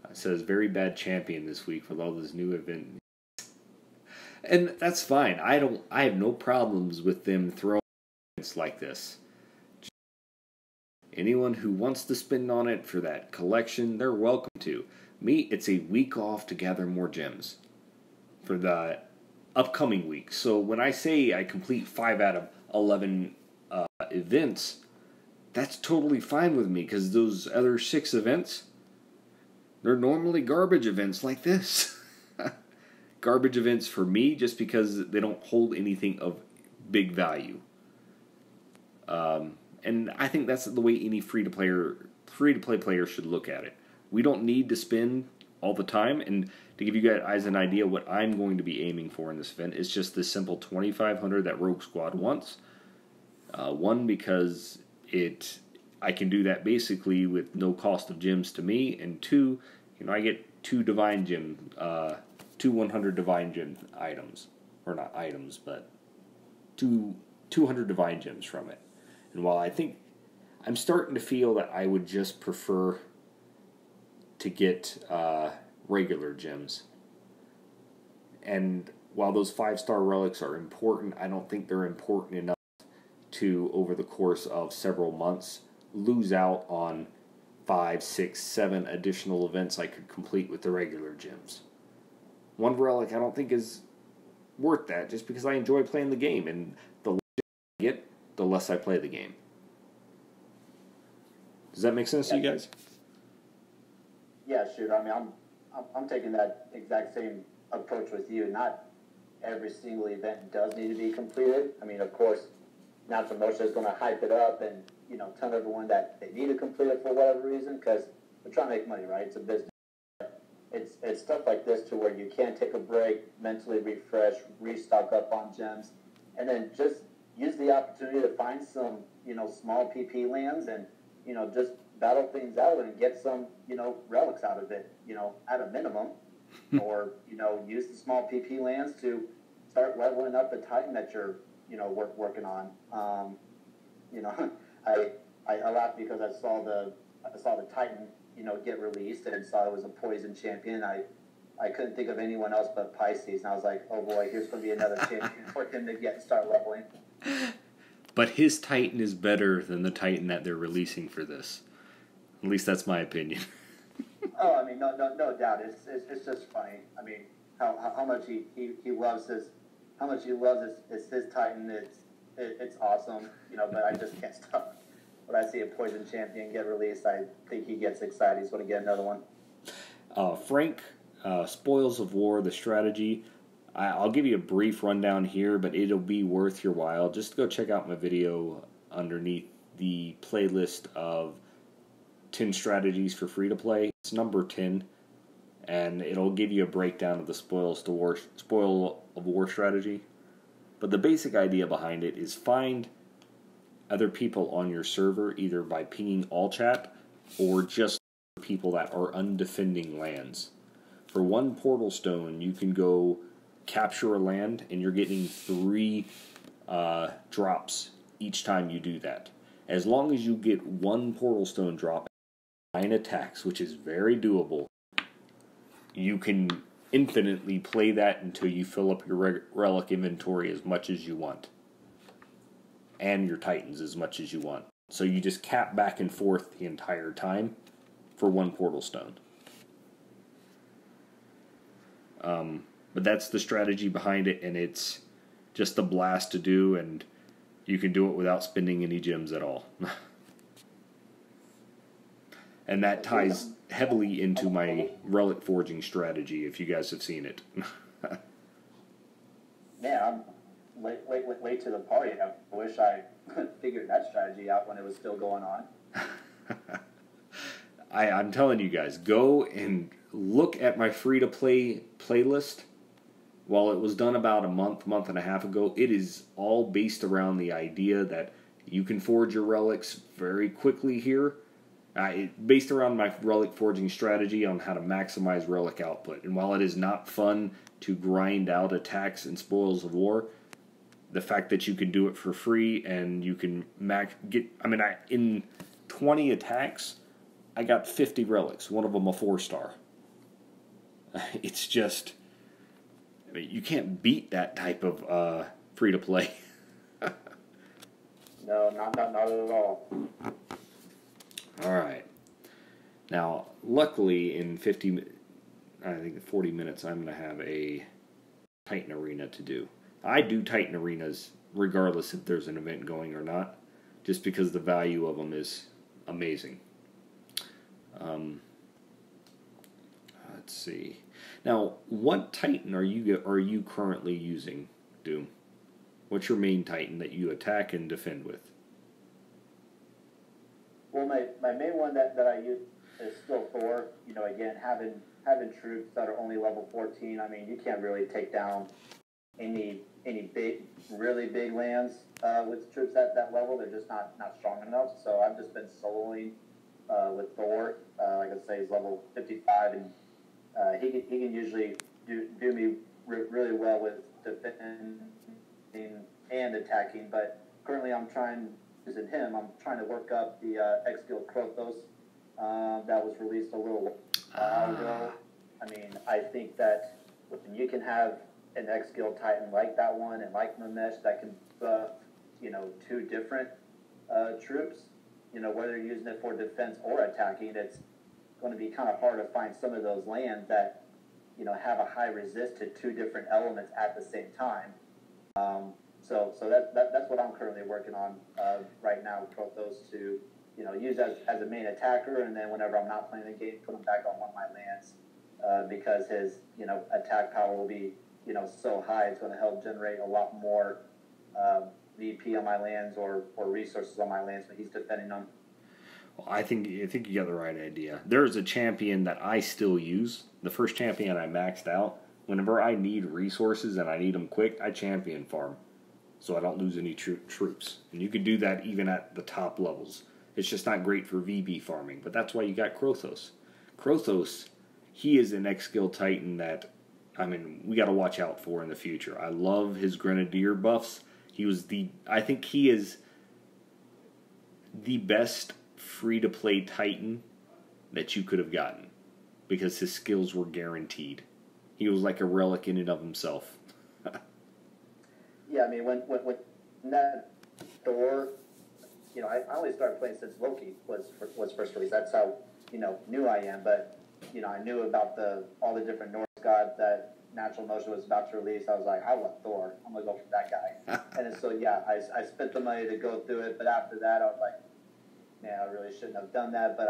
It says very bad champion this week with all this new event. And that's fine. I have no problems with them throwing events like this. Anyone who wants to spend on it for that collection, they're welcome to. Me, it's a week off to gather more gems for the upcoming week. So when I say I complete 5 out of 11 events, that's totally fine with me, because those other 6 events, they're normally garbage events like this. Garbage events for me just because they don't hold anything of big value. And I think that's the way any free-to-play player should look at it. We don't need to spend all the time, and to give you guys an idea what I'm going to be aiming for in this event, it's just this simple 2,500 that Rogue Squad wants. One, because I can do that basically with no cost of gems to me, and 2, I get 2 Divine Gem, 100 Divine Gem items, or not items, but 200 Divine Gems from it. And while I'm starting to feel that I would just prefer to get regular gems. And while those 5-star relics are important, I don't think they're important enough to, over the course of several months, lose out on 5, 6, 7 additional events I could complete with the regular gems. 1 relic I don't think is worth that, just because I enjoy playing the game, and the less I get, the less I play the game. Does that make sense to you guys? Yeah, shoot. I mean, I'm taking that exact same approach with you. Not every single event does need to be completed. I mean, of course, Natural Motion is going to hype it up and tell everyone that they need to complete it for whatever reason, because they're trying to make money, right? It's a business. It's stuff like this to where you can take a break, mentally refresh, restock up on gems, and then just use the opportunity to find some small PP lands and just battle things out and get some relics out of it at a minimum, or use the small PP lands to start leveling up the Titan that you're working on. I laughed because I saw the Titan get released and saw it was a poison champion. I couldn't think of anyone else but Pisces, and I was like, oh boy, here's going to be another champion for him to get and start leveling. But his Titan is better than the Titan that they're releasing for this. At least that's my opinion. Oh, I mean, no doubt. It's just funny. I mean, how much he loves his his Titan. It's awesome. But I just can't stop. When I see a poison champion get released, I think he gets excited. He's going to get another one. Frank Spoils of War, the strategy. I'll give you a brief rundown here, but it'll be worth your while. Just go check out my video underneath the playlist of 10 strategies for free-to-play. It's number 10, and it'll give you a breakdown of the Spoil of War strategy. But the basic idea behind it is find other people on your server, either by pinging all chat or just people that are undefending lands. For one portal stone, you can go capture a land, and you're getting 3 drops each time you do that. As long as you get 1 portal stone drop, 9 attacks, which is very doable, you can infinitely play that until you fill up your relic inventory as much as you want. And your titans as much as you want. So you just cap back and forth the entire time for 1 portal stone. But that's the strategy behind it, and it's just a blast to do, and you can do it without spending any gems at all. And that ties heavily into my relic forging strategy, if you guys have seen it. Man, I'm late to the party. I wish I figured that strategy out when it was still going on. I'm telling you guys, go and look at my free-to-play playlist. While it was done about a month and a half ago, it is all based around the idea that you can forge your relics very quickly here. Based around my relic forging strategy on how to maximize relic output. And while it is not fun to grind out attacks and spoils of war, the fact that you can do it for free and you can in 20 attacks, I got 50 relics, one of them a 4-star. It's just, you can't beat that type of free-to-play. No, not at all. All right. Now, luckily, in 40 minutes, I'm going to have a Titan Arena to do. I do Titan Arenas regardless if there's an event going or not, just because the value of them is amazing. Let's see. Now, what Titan are you currently using, Doom? What's your main Titan that you attack and defend with? Well, my main one that I use is still Thor. You know, again, having troops that are only level 14, I mean, you can't really take down any really big lands with troops at that level. They're just not strong enough. So I've just been soloing with Thor. Like I say, he's level 55, and he can usually do me really well with defending and attacking. But currently, I'm trying to work up the X Guild Krothos that was released a little while ago. I mean, I think that when you can have an X Guild Titan like that one and like Mamesh that can buff, 2 different troops, whether you're using it for defense or attacking, it's going to be kind of hard to find some of those lands that, have a high resist to 2 different elements at the same time. So that's what I'm currently working on right now with Krothos to, use as a main attacker, and then whenever I'm not playing the game, put him back on one of my lands because his, attack power will be, so high, it's going to help generate a lot more VP on my lands or resources on my lands when he's defending them. Well, I think you got the right idea. There's a champion that I still use. The first champion I maxed out. Whenever I need resources and I need them quick, I champion farm, so I don't lose any troops. And you can do that even at the top levels. It's just not great for VB farming, but that's why you got Krothos. Krothos, he is an X-Skill Titan that, we got to watch out for in the future. I love his Grenadier buffs. I think he is the best free-to-play Titan that you could have gotten because his skills were guaranteed. He was like a relic in and of himself. Yeah, when that Thor, I only started playing since Loki was first released. That's how, new I am. But, I knew about all the different Norse gods that Natural Motion was about to release. I was like, I want Thor. I'm going to go for that guy. And so, yeah, I spent the money to go through it. But after that, I was like, man, I really shouldn't have done that. But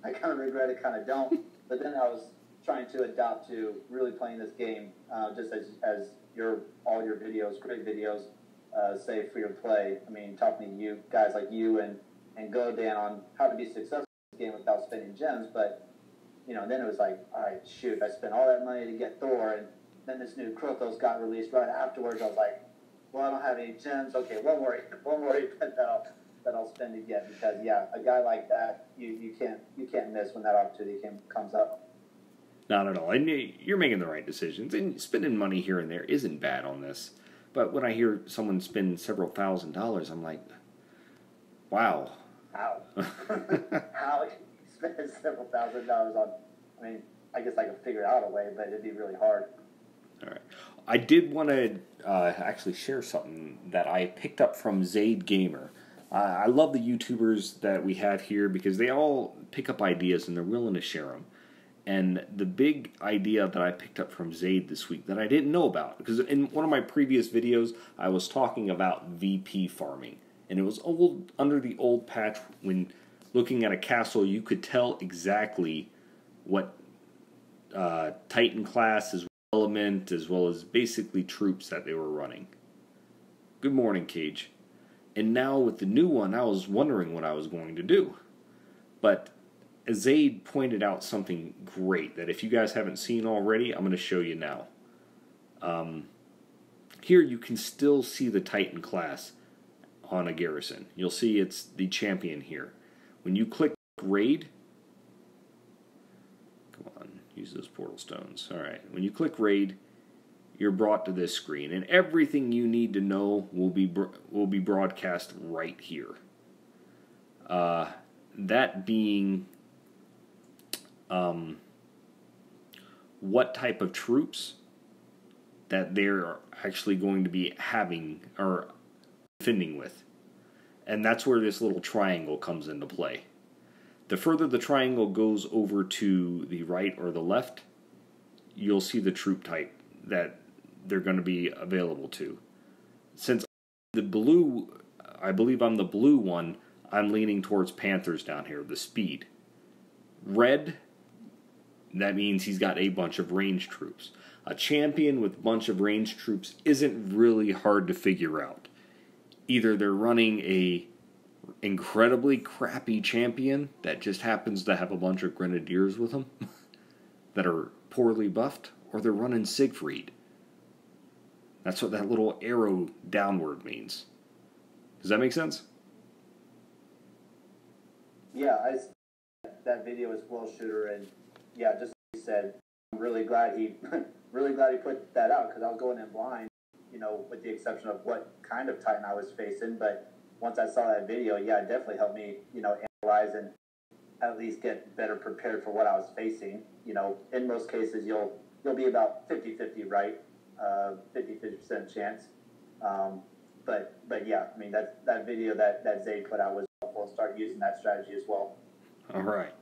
I kind of regret it, kind of don't. But then I was trying to adopt to really playing this game, just as all your videos, great videos, say for your play. I mean, talking to you guys like you and Go Dan on how to be successful in this game without spending gems, but then it was like, all right, shoot, I spent all that money to get Thor, and then this new Krothos got released right afterwards. I was like, well, I don't have any gems. Okay, one more event that I'll spend again, because a guy like that, you can't miss when that opportunity comes up. Not at all. And you're making the right decisions. And spending money here and there isn't bad on this. But when I hear someone spend several $1,000s, I'm like, wow. How? How you spend several $1,000s on? I mean, I guess I could figure out a way, but it'd be really hard. All right. I did want to actually share something that I picked up from Zaid Gamer. I love the YouTubers that we have here because they all pick up ideas and they're willing to share them. And the big idea that I picked up from Zaid this week that I didn't know about, because in one of my previous videos I was talking about VP farming, and it was under the old patch. When looking at a castle, you could tell exactly what Titan class as element, as well as basically troops that they were running. Good morning, Cage. And now with the new one, I was wondering what I was going to do. But Zaid pointed out something great that if you guys haven't seen already, I'm going to show you now. Here you can still see the Titan class on a garrison. You'll see it's the champion here. When you click raid, come on, use those portal stones. Alright, when you click raid, you're brought to this screen, and everything you need to know will be broadcast right here. That being what type of troops that they're actually going to be having or defending with. And that's where this little triangle comes into play. The further the triangle goes over to the right or the left, you'll see the troop type that they're going to be available to. Since the blue, I believe I'm the blue one, I'm leaning towards Panthers down here, the speed. Red, that means he's got a bunch of ranged troops. A champion with a bunch of ranged troops isn't really hard to figure out. Either they're running a incredibly crappy champion that just happens to have a bunch of grenadiers with them that are poorly buffed, or they're running Siegfried. That's what that little arrow downward means. Does that make sense? Yeah, that video is well shooter, and just like you said, I'm really glad he put that out, because I was going in blind, with the exception of what kind of Titan I was facing. But once I saw that video, it definitely helped me, analyze and at least get better prepared for what I was facing. In most cases, you'll be about 50-50 right, 50% chance. But yeah, I mean, that video that Zaid put out was helpful. Start using that strategy as well. All right.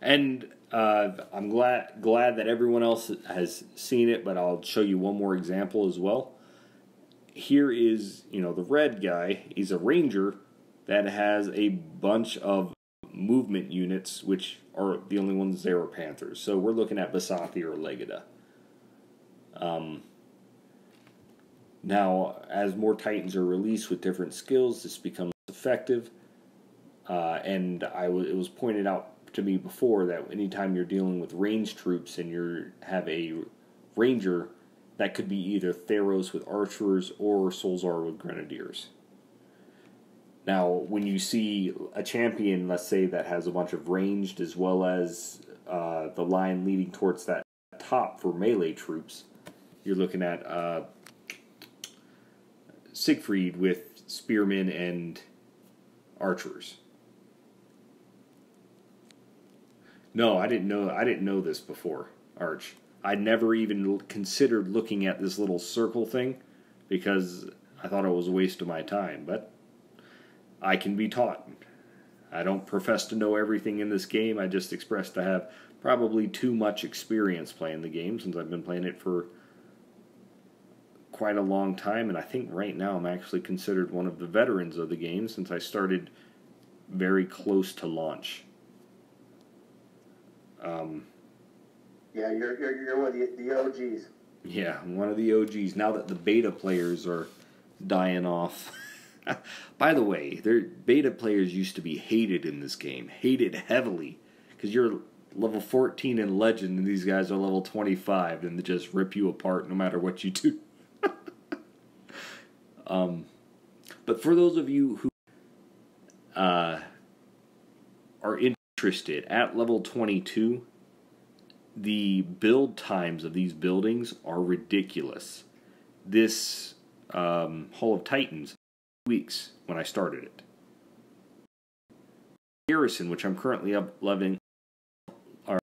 And I'm glad that everyone else has seen it, but I'll show you one more example as well. Here is, the red guy. He's a ranger that has a bunch of movement units, which are the only ones there are Panthers. So we're looking at Vasathi or Legida. Now, as more Titans are released with different skills, this becomes effective. And it was pointed out to me before that anytime you're dealing with ranged troops and you have a ranger, that could be either Theros with archers or Solzar with grenadiers. Now, when you see a champion, let's say, that has a bunch of ranged as well as the line leading towards that top for melee troops, you're looking at Siegfried with spearmen and archers. No, I didn't know this before, Arch. I'd never even considered looking at this little circle thing because I thought it was a waste of my time, but I can be taught. I don't profess to know everything in this game. I just express to have probably too much experience playing the game, since I've been playing it for quite a long time, and I think right now I'm actually considered one of the veterans of the game, since I started very close to launch. Yeah, you're one of the OGs. Yeah, one of the OGs. Now that the beta players are dying off. By the way, their beta players used to be hated in this game. Hated heavily. Because you're level 14 in Legend and these guys are level 25 and they just rip you apart no matter what you do. But for those of you who are interested, at level 22, the build times of these buildings are ridiculous. This Hall of Titans, weeks when I started it. Garrison, which I'm currently up leveling, are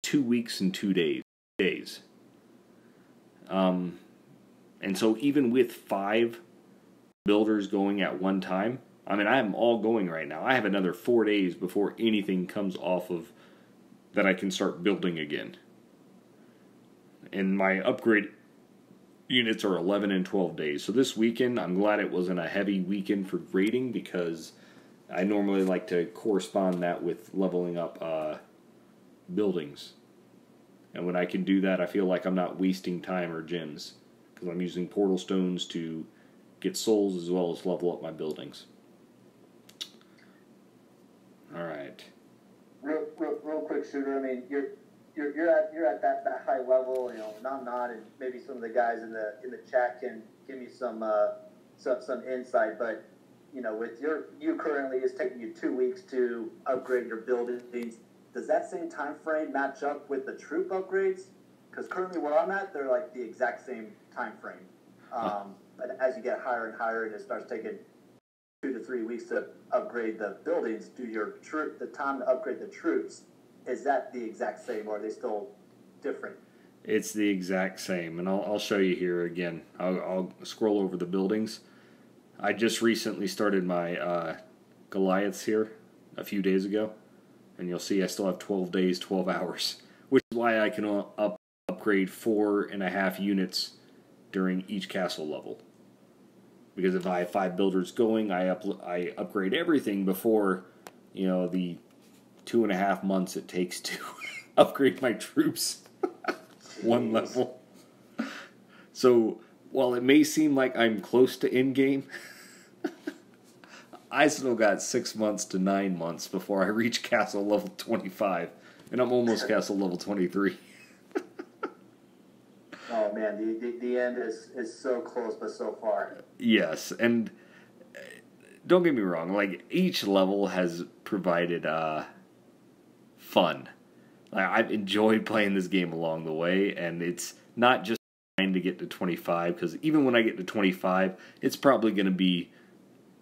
2 weeks and 2 days. And so even with 5 builders going at one time, I mean, I have them all going right now. I have another 4 days before anything comes off of that I can start building again. And my upgrade units are 11 and 12 days. So this weekend, I'm glad it wasn't a heavy weekend for grading because I normally like to correspond that with leveling up buildings. And when I can do that, I feel like I'm not wasting time or gems because I'm using portal stones to get souls as well as level up my buildings. All right. Real quick, Shooter. I mean, you're at that high level. You know, I'm not, and maybe some of the guys in the chat can give me some insight. But you know, with you currently, it's taking you 2 weeks to upgrade your buildings. Does that same time frame match up with the troop upgrades? Because currently where I'm at, they're like the exact same time frame. But as you get higher and higher, and it starts taking 2 to 3 weeks to upgrade the buildings, the time to upgrade the troops, is that the exact same, or are they still different? It's the exact same, and I'll show you here again. I'll scroll over the buildings. I just recently started my Goliaths here a few days ago, and you'll see I still have 12 days, 12 hours, which is why I can upgrade 4.5 units during each castle level. Because if I have 5 builders going, I upgrade everything before, you know, the 2.5 months it takes to upgrade my troops one level. So while it may seem like I'm close to end game, I still got 6 months to 9 months before I reach castle level 25, and I'm almost castle level 23. Oh man, the end is so close but so far. Yes, and don't get me wrong, like each level has provided fun. I've enjoyed playing this game along the way, and it's not just trying to get to 25, because even when I get to 25, it's probably going to be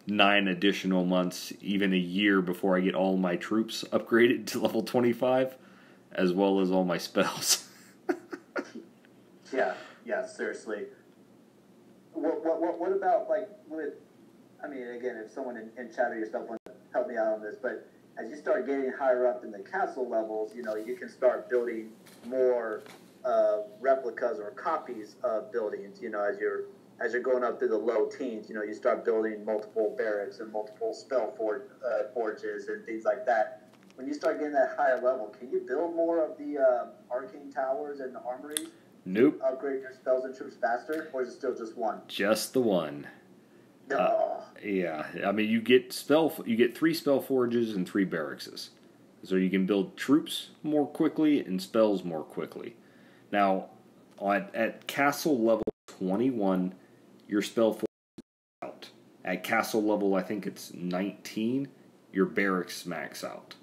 9 additional months, even a year before I get all my troops upgraded to level 25, as well as all my spells. Yeah, seriously. What about, like, with, I mean, again, if someone in chat or yourself wants to help me out on this, but as you start getting higher up in the castle levels, you know, you can start building more replicas or copies of buildings, you know, as you're going up through the low teens, you know, you start building multiple barracks and multiple spell forges and things like that. When you start getting that higher level, can you build more of the arcane towers and the armories? Nope. Upgrade your spells and troops faster, or is it still just one? Just the one. Oh. Yeah, I mean, you get 3 spell forges and 3 barracks, so you can build troops more quickly and spells more quickly. Now, at castle level 21, your spell forge is out. At castle level, I think it's 19, your barracks max out.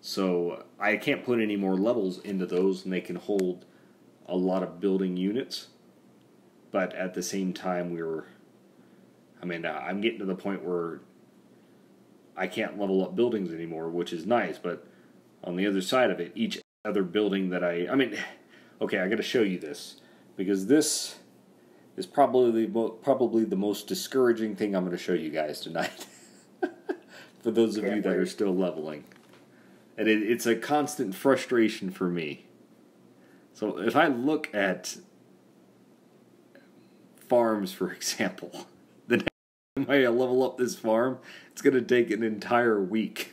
So I can't put any more levels into those, and they can hold a lot of building units. But at the same time, I'm getting to the point where I can't level up buildings anymore, which is nice. But on the other side of it, each other building that okay, I got to show you this, because this is probably the most discouraging thing I'm going to show you guys tonight. For those of you that are still leveling, and it's a constant frustration for me. So if I look at farms, for example, the next time I level up this farm, it's going to take an entire week.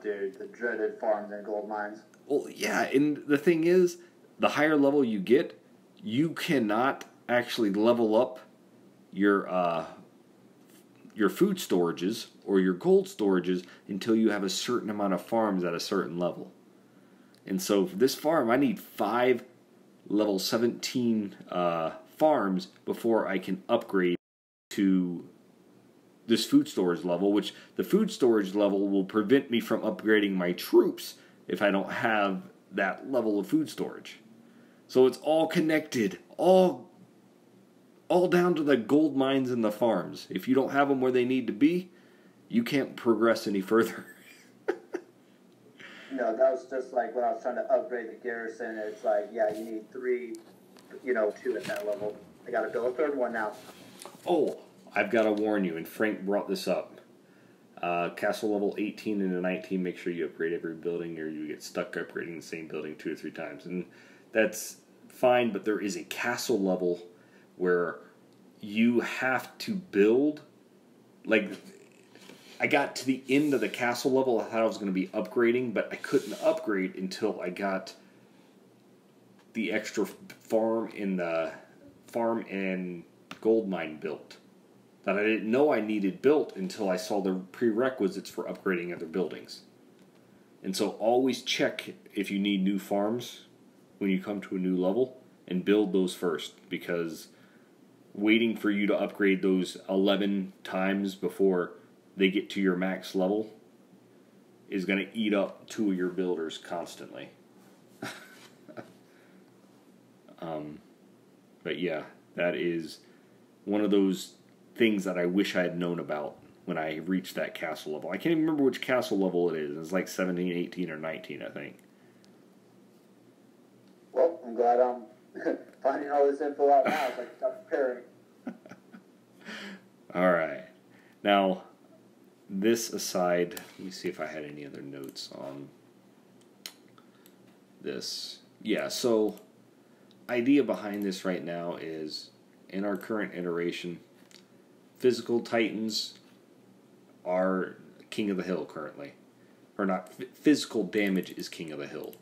dude, the dreaded farms and gold mines. Well, yeah, and the thing is, the higher level you get, you cannot actually level up your food storages or your gold storages until you have a certain amount of farms at a certain level. And so for this farm, I need 5 level 17 farms before I can upgrade to this food storage level, which the food storage level will prevent me from upgrading my troops if I don't have that level of food storage. So it's all connected, all down to the gold mines and the farms. If you don't have them where they need to be, you can't progress any further. No, that was just like when I was trying to upgrade the garrison. It's like, yeah, you need 3, 2 at that level. I got to build a 3rd one now. Oh, I've got to warn you, and Frank brought this up. Castle level 18 and 19, make sure you upgrade every building or you get stuck upgrading the same building 2 or 3 times. And that's fine, but there is a castle level where you have to build, like, I got to the end of the castle level. I thought I was going to be upgrading, but I couldn't upgrade until I got the extra farm and gold mine built. That I didn't know I needed built until I saw the prerequisites for upgrading other buildings. And so always check if you need new farms when you come to a new level and build those first, because waiting for you to upgrade those 11 times before they get to your max level is going to eat up 2 of your builders constantly. But yeah, that is one of those things that I wish I had known about when I reached that castle level. I can't even remember which castle level it is. It's like 17, 18, or 19, I think. Well, I'm glad I'm finding all this info out now so I can start preparing. All right. Now, this aside, let me see if I had any other notes on this. Yeah, so idea behind this right now is, in our current iteration, physical titans are king of the hill currently. Or not, physical damage is king of the hill.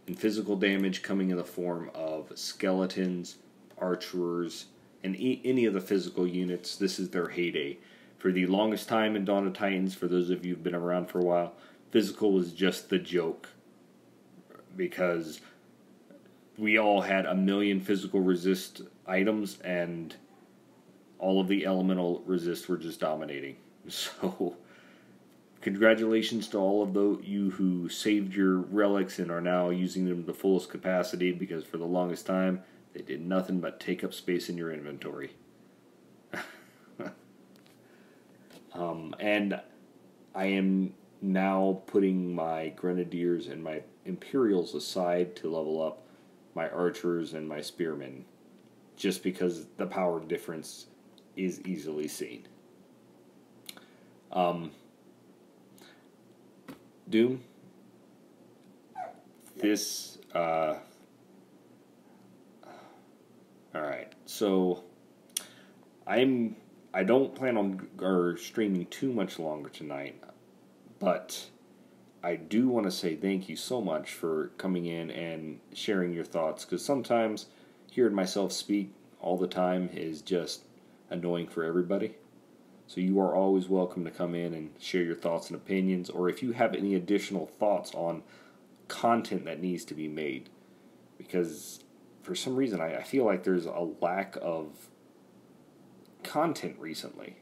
And physical damage coming in the form of skeletons, archers, and any of the physical units, this is their heyday. For the longest time in Dawn of Titans, for those of you who've been around for a while, physical was just the joke. Because we all had a million physical resist items, and all of the elemental resists were just dominating. So, congratulations to all of you who saved your relics and are now using them to the fullest capacity, because for the longest time, they did nothing but take up space in your inventory. And I am now putting my Grenadiers and my Imperials aside to level up my Archers and my Spearmen, just because the power difference is easily seen. Doom, this, alright, so I don't plan on streaming too much longer tonight, but I do want to say thank you so much for coming in and sharing your thoughts, because sometimes hearing myself speak all the time is just annoying for everybody. So you are always welcome to come in and share your thoughts and opinions, or if you have any additional thoughts on content that needs to be made. Because for some reason I feel like there's a lack of content recently.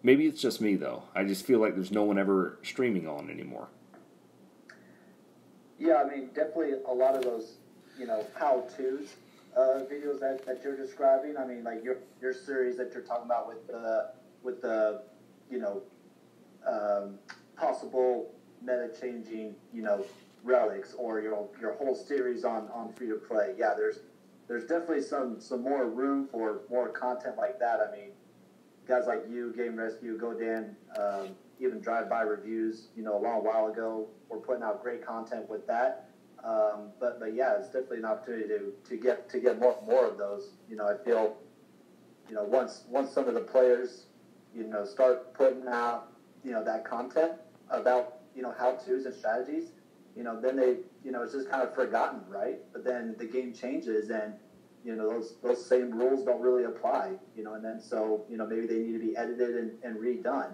Maybe it's just me though. I just feel like there's no one ever streaming on anymore. Yeah, I mean, definitely a lot of those, how-tos videos that you're describing. I mean, like your series that you're talking about with the possible meta-changing, relics, or your whole series on free to play. Yeah, there's definitely some more room for more content like that. I mean, guys like you, Game Rescue, GoDan, even drive-by reviews, a long while ago, we're putting out great content with that. But yeah, it's definitely an opportunity to get more of those. I feel, once some of the players, start putting out, that content about, how-tos and strategies, then they, it's just kind of forgotten, right? But then the game changes and, those same rules don't really apply, and then so, maybe they need to be edited and redone.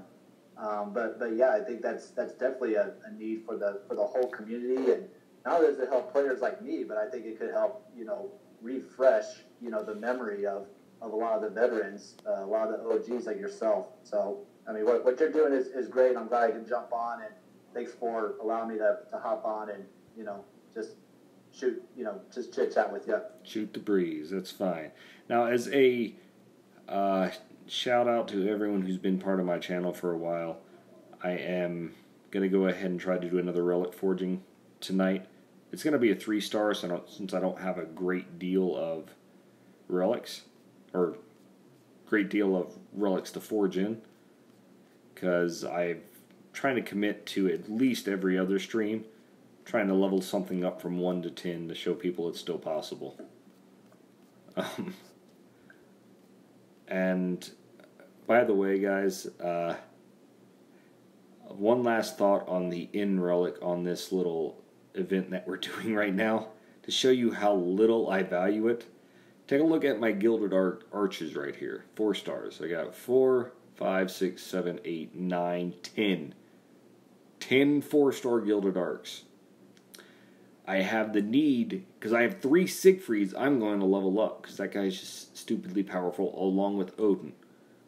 But yeah, I think that's definitely a need for the whole community, and not only does it help players like me, but I think it could help, refresh, the memory of a lot of the veterans, a lot of the OGs like yourself. So, I mean, what you're doing is great. I'm glad I can jump on, and thanks for allowing me to hop on and, just shoot, just chit chat with you. Shoot the breeze. That's fine. Now, as a shout out to everyone who's been part of my channel for a while, I am going to go ahead and try to do another relic forging tonight. It's going to be a 3-star since I don't have a great deal of relics, or great deal of relics to forge in, because I'm trying to commit to at least every other stream, trying to level something up from 1 to 10 to show people it's still possible. And by the way, guys, one last thought on the end relic on this little event that we're doing right now, to show you how little I value it. Take a look at my Gilded Arches right here. 4 stars. I got 4, 5, 6, 7, 8, 9, 10. 10 4-star Gilded Arcs. I have the need, because I have 3 Siegfrieds I'm going to level up, because that guy's just stupidly powerful, along with Odin.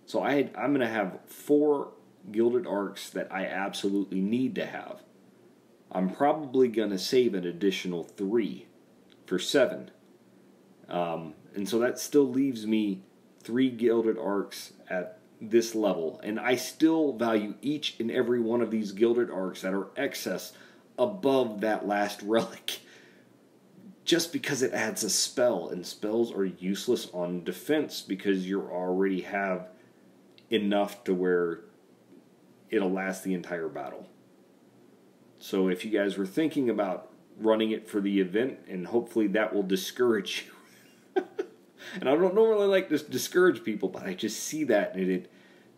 So I'm going to have 4 Gilded Arcs that I absolutely need to have. I'm probably going to save an additional 3 for 7. And so that still leaves me 3 Gilded Arcs at this level. And I still value each and every one of these Gilded Arcs that are excess above that last relic, just because it adds a spell, and spells are useless on defense because you already have enough to where it'll last the entire battle. So if you guys were thinking about running it for the event, and hopefully that will discourage you, and I don't normally like to discourage people, but I just see that and it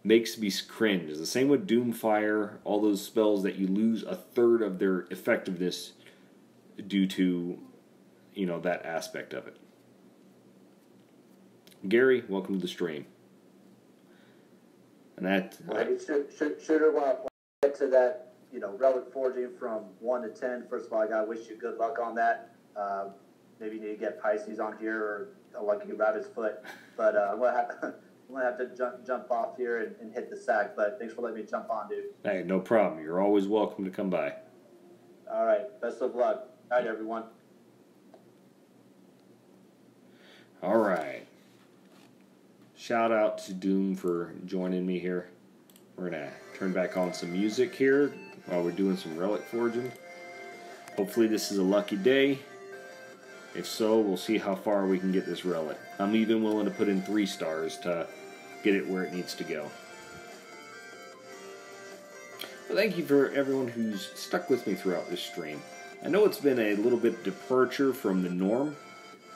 makes me cringe. It's the same with Doomfire, all those spells that you lose a third of their effectiveness due to, that aspect of it. Gary, welcome to the stream. And that... Shooter, when I get to that, relic forging from 1 to 10, first of all, I gotta wish you good luck on that. Maybe you need to get Pisces on here, or a lucky rabbit's foot. But I'm gonna have to jump off here and hit the sack, but thanks for letting me jump on, dude. Hey, no problem. You're always welcome to come by. All right. Best of luck. All right, everyone. All right. Shout out to Doom for joining me here. We're going to turn back on some music here while we're doing some relic forging. Hopefully this is a lucky day. If so, we'll see how far we can get this relic. I'm even willing to put in 3 stars to get it where it needs to go. Well, thank you for everyone who's stuck with me throughout this stream. I know it's been a little bit departure from the norm,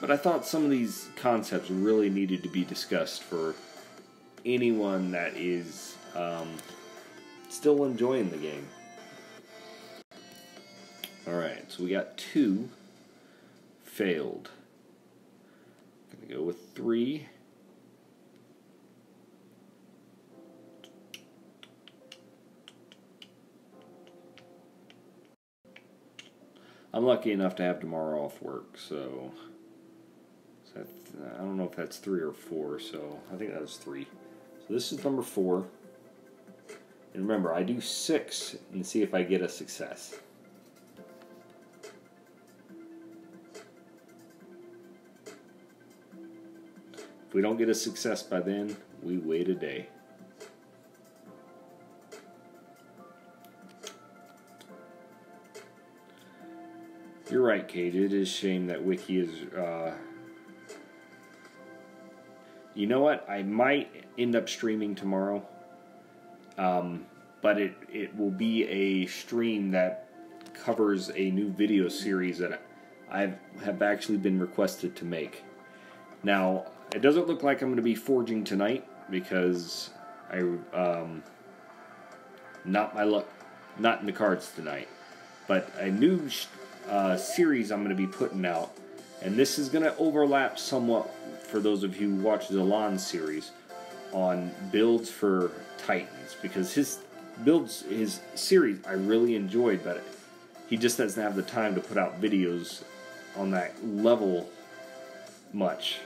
but I thought some of these concepts really needed to be discussed for anyone that is still enjoying the game. Alright, so we got 2 failed. Gonna go with 3. I'm lucky enough to have tomorrow off work, so I don't know if that's 3 or 4, so I think that was 3. So this is number 4. And remember, I do 6 and see if I get a success. If we don't get a success by then, we wait a day. You're right, Cage. It is a shame that Wiki is... You know what? I might end up streaming tomorrow. But it will be a stream that covers a new video series that I have actually been requested to make. Now, it doesn't look like I'm going to be forging tonight because not my luck. not in the cards tonight, but a new series I'm going to be putting out, and this is going to overlap somewhat for those of you who watch the Lawn series on builds for Titans, because his series I really enjoyed, but he just doesn't have the time to put out videos on that level much.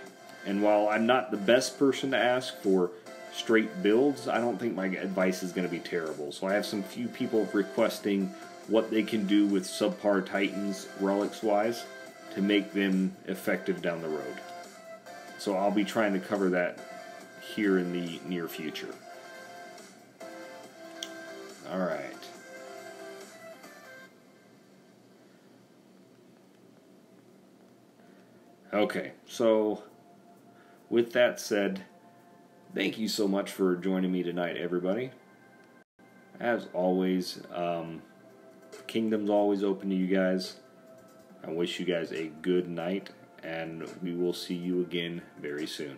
And while I'm not the best person to ask for straight builds, I don't think my advice is going to be terrible. So I have some few people requesting what they can do with subpar Titans relics wise to make them effective down the road. So I'll be trying to cover that here in the near future. Alright. Okay, so with that said, thank you so much for joining me tonight, everybody. As always, Kingdom's always open to you guys. I wish you guys a good night, and we will see you again very soon.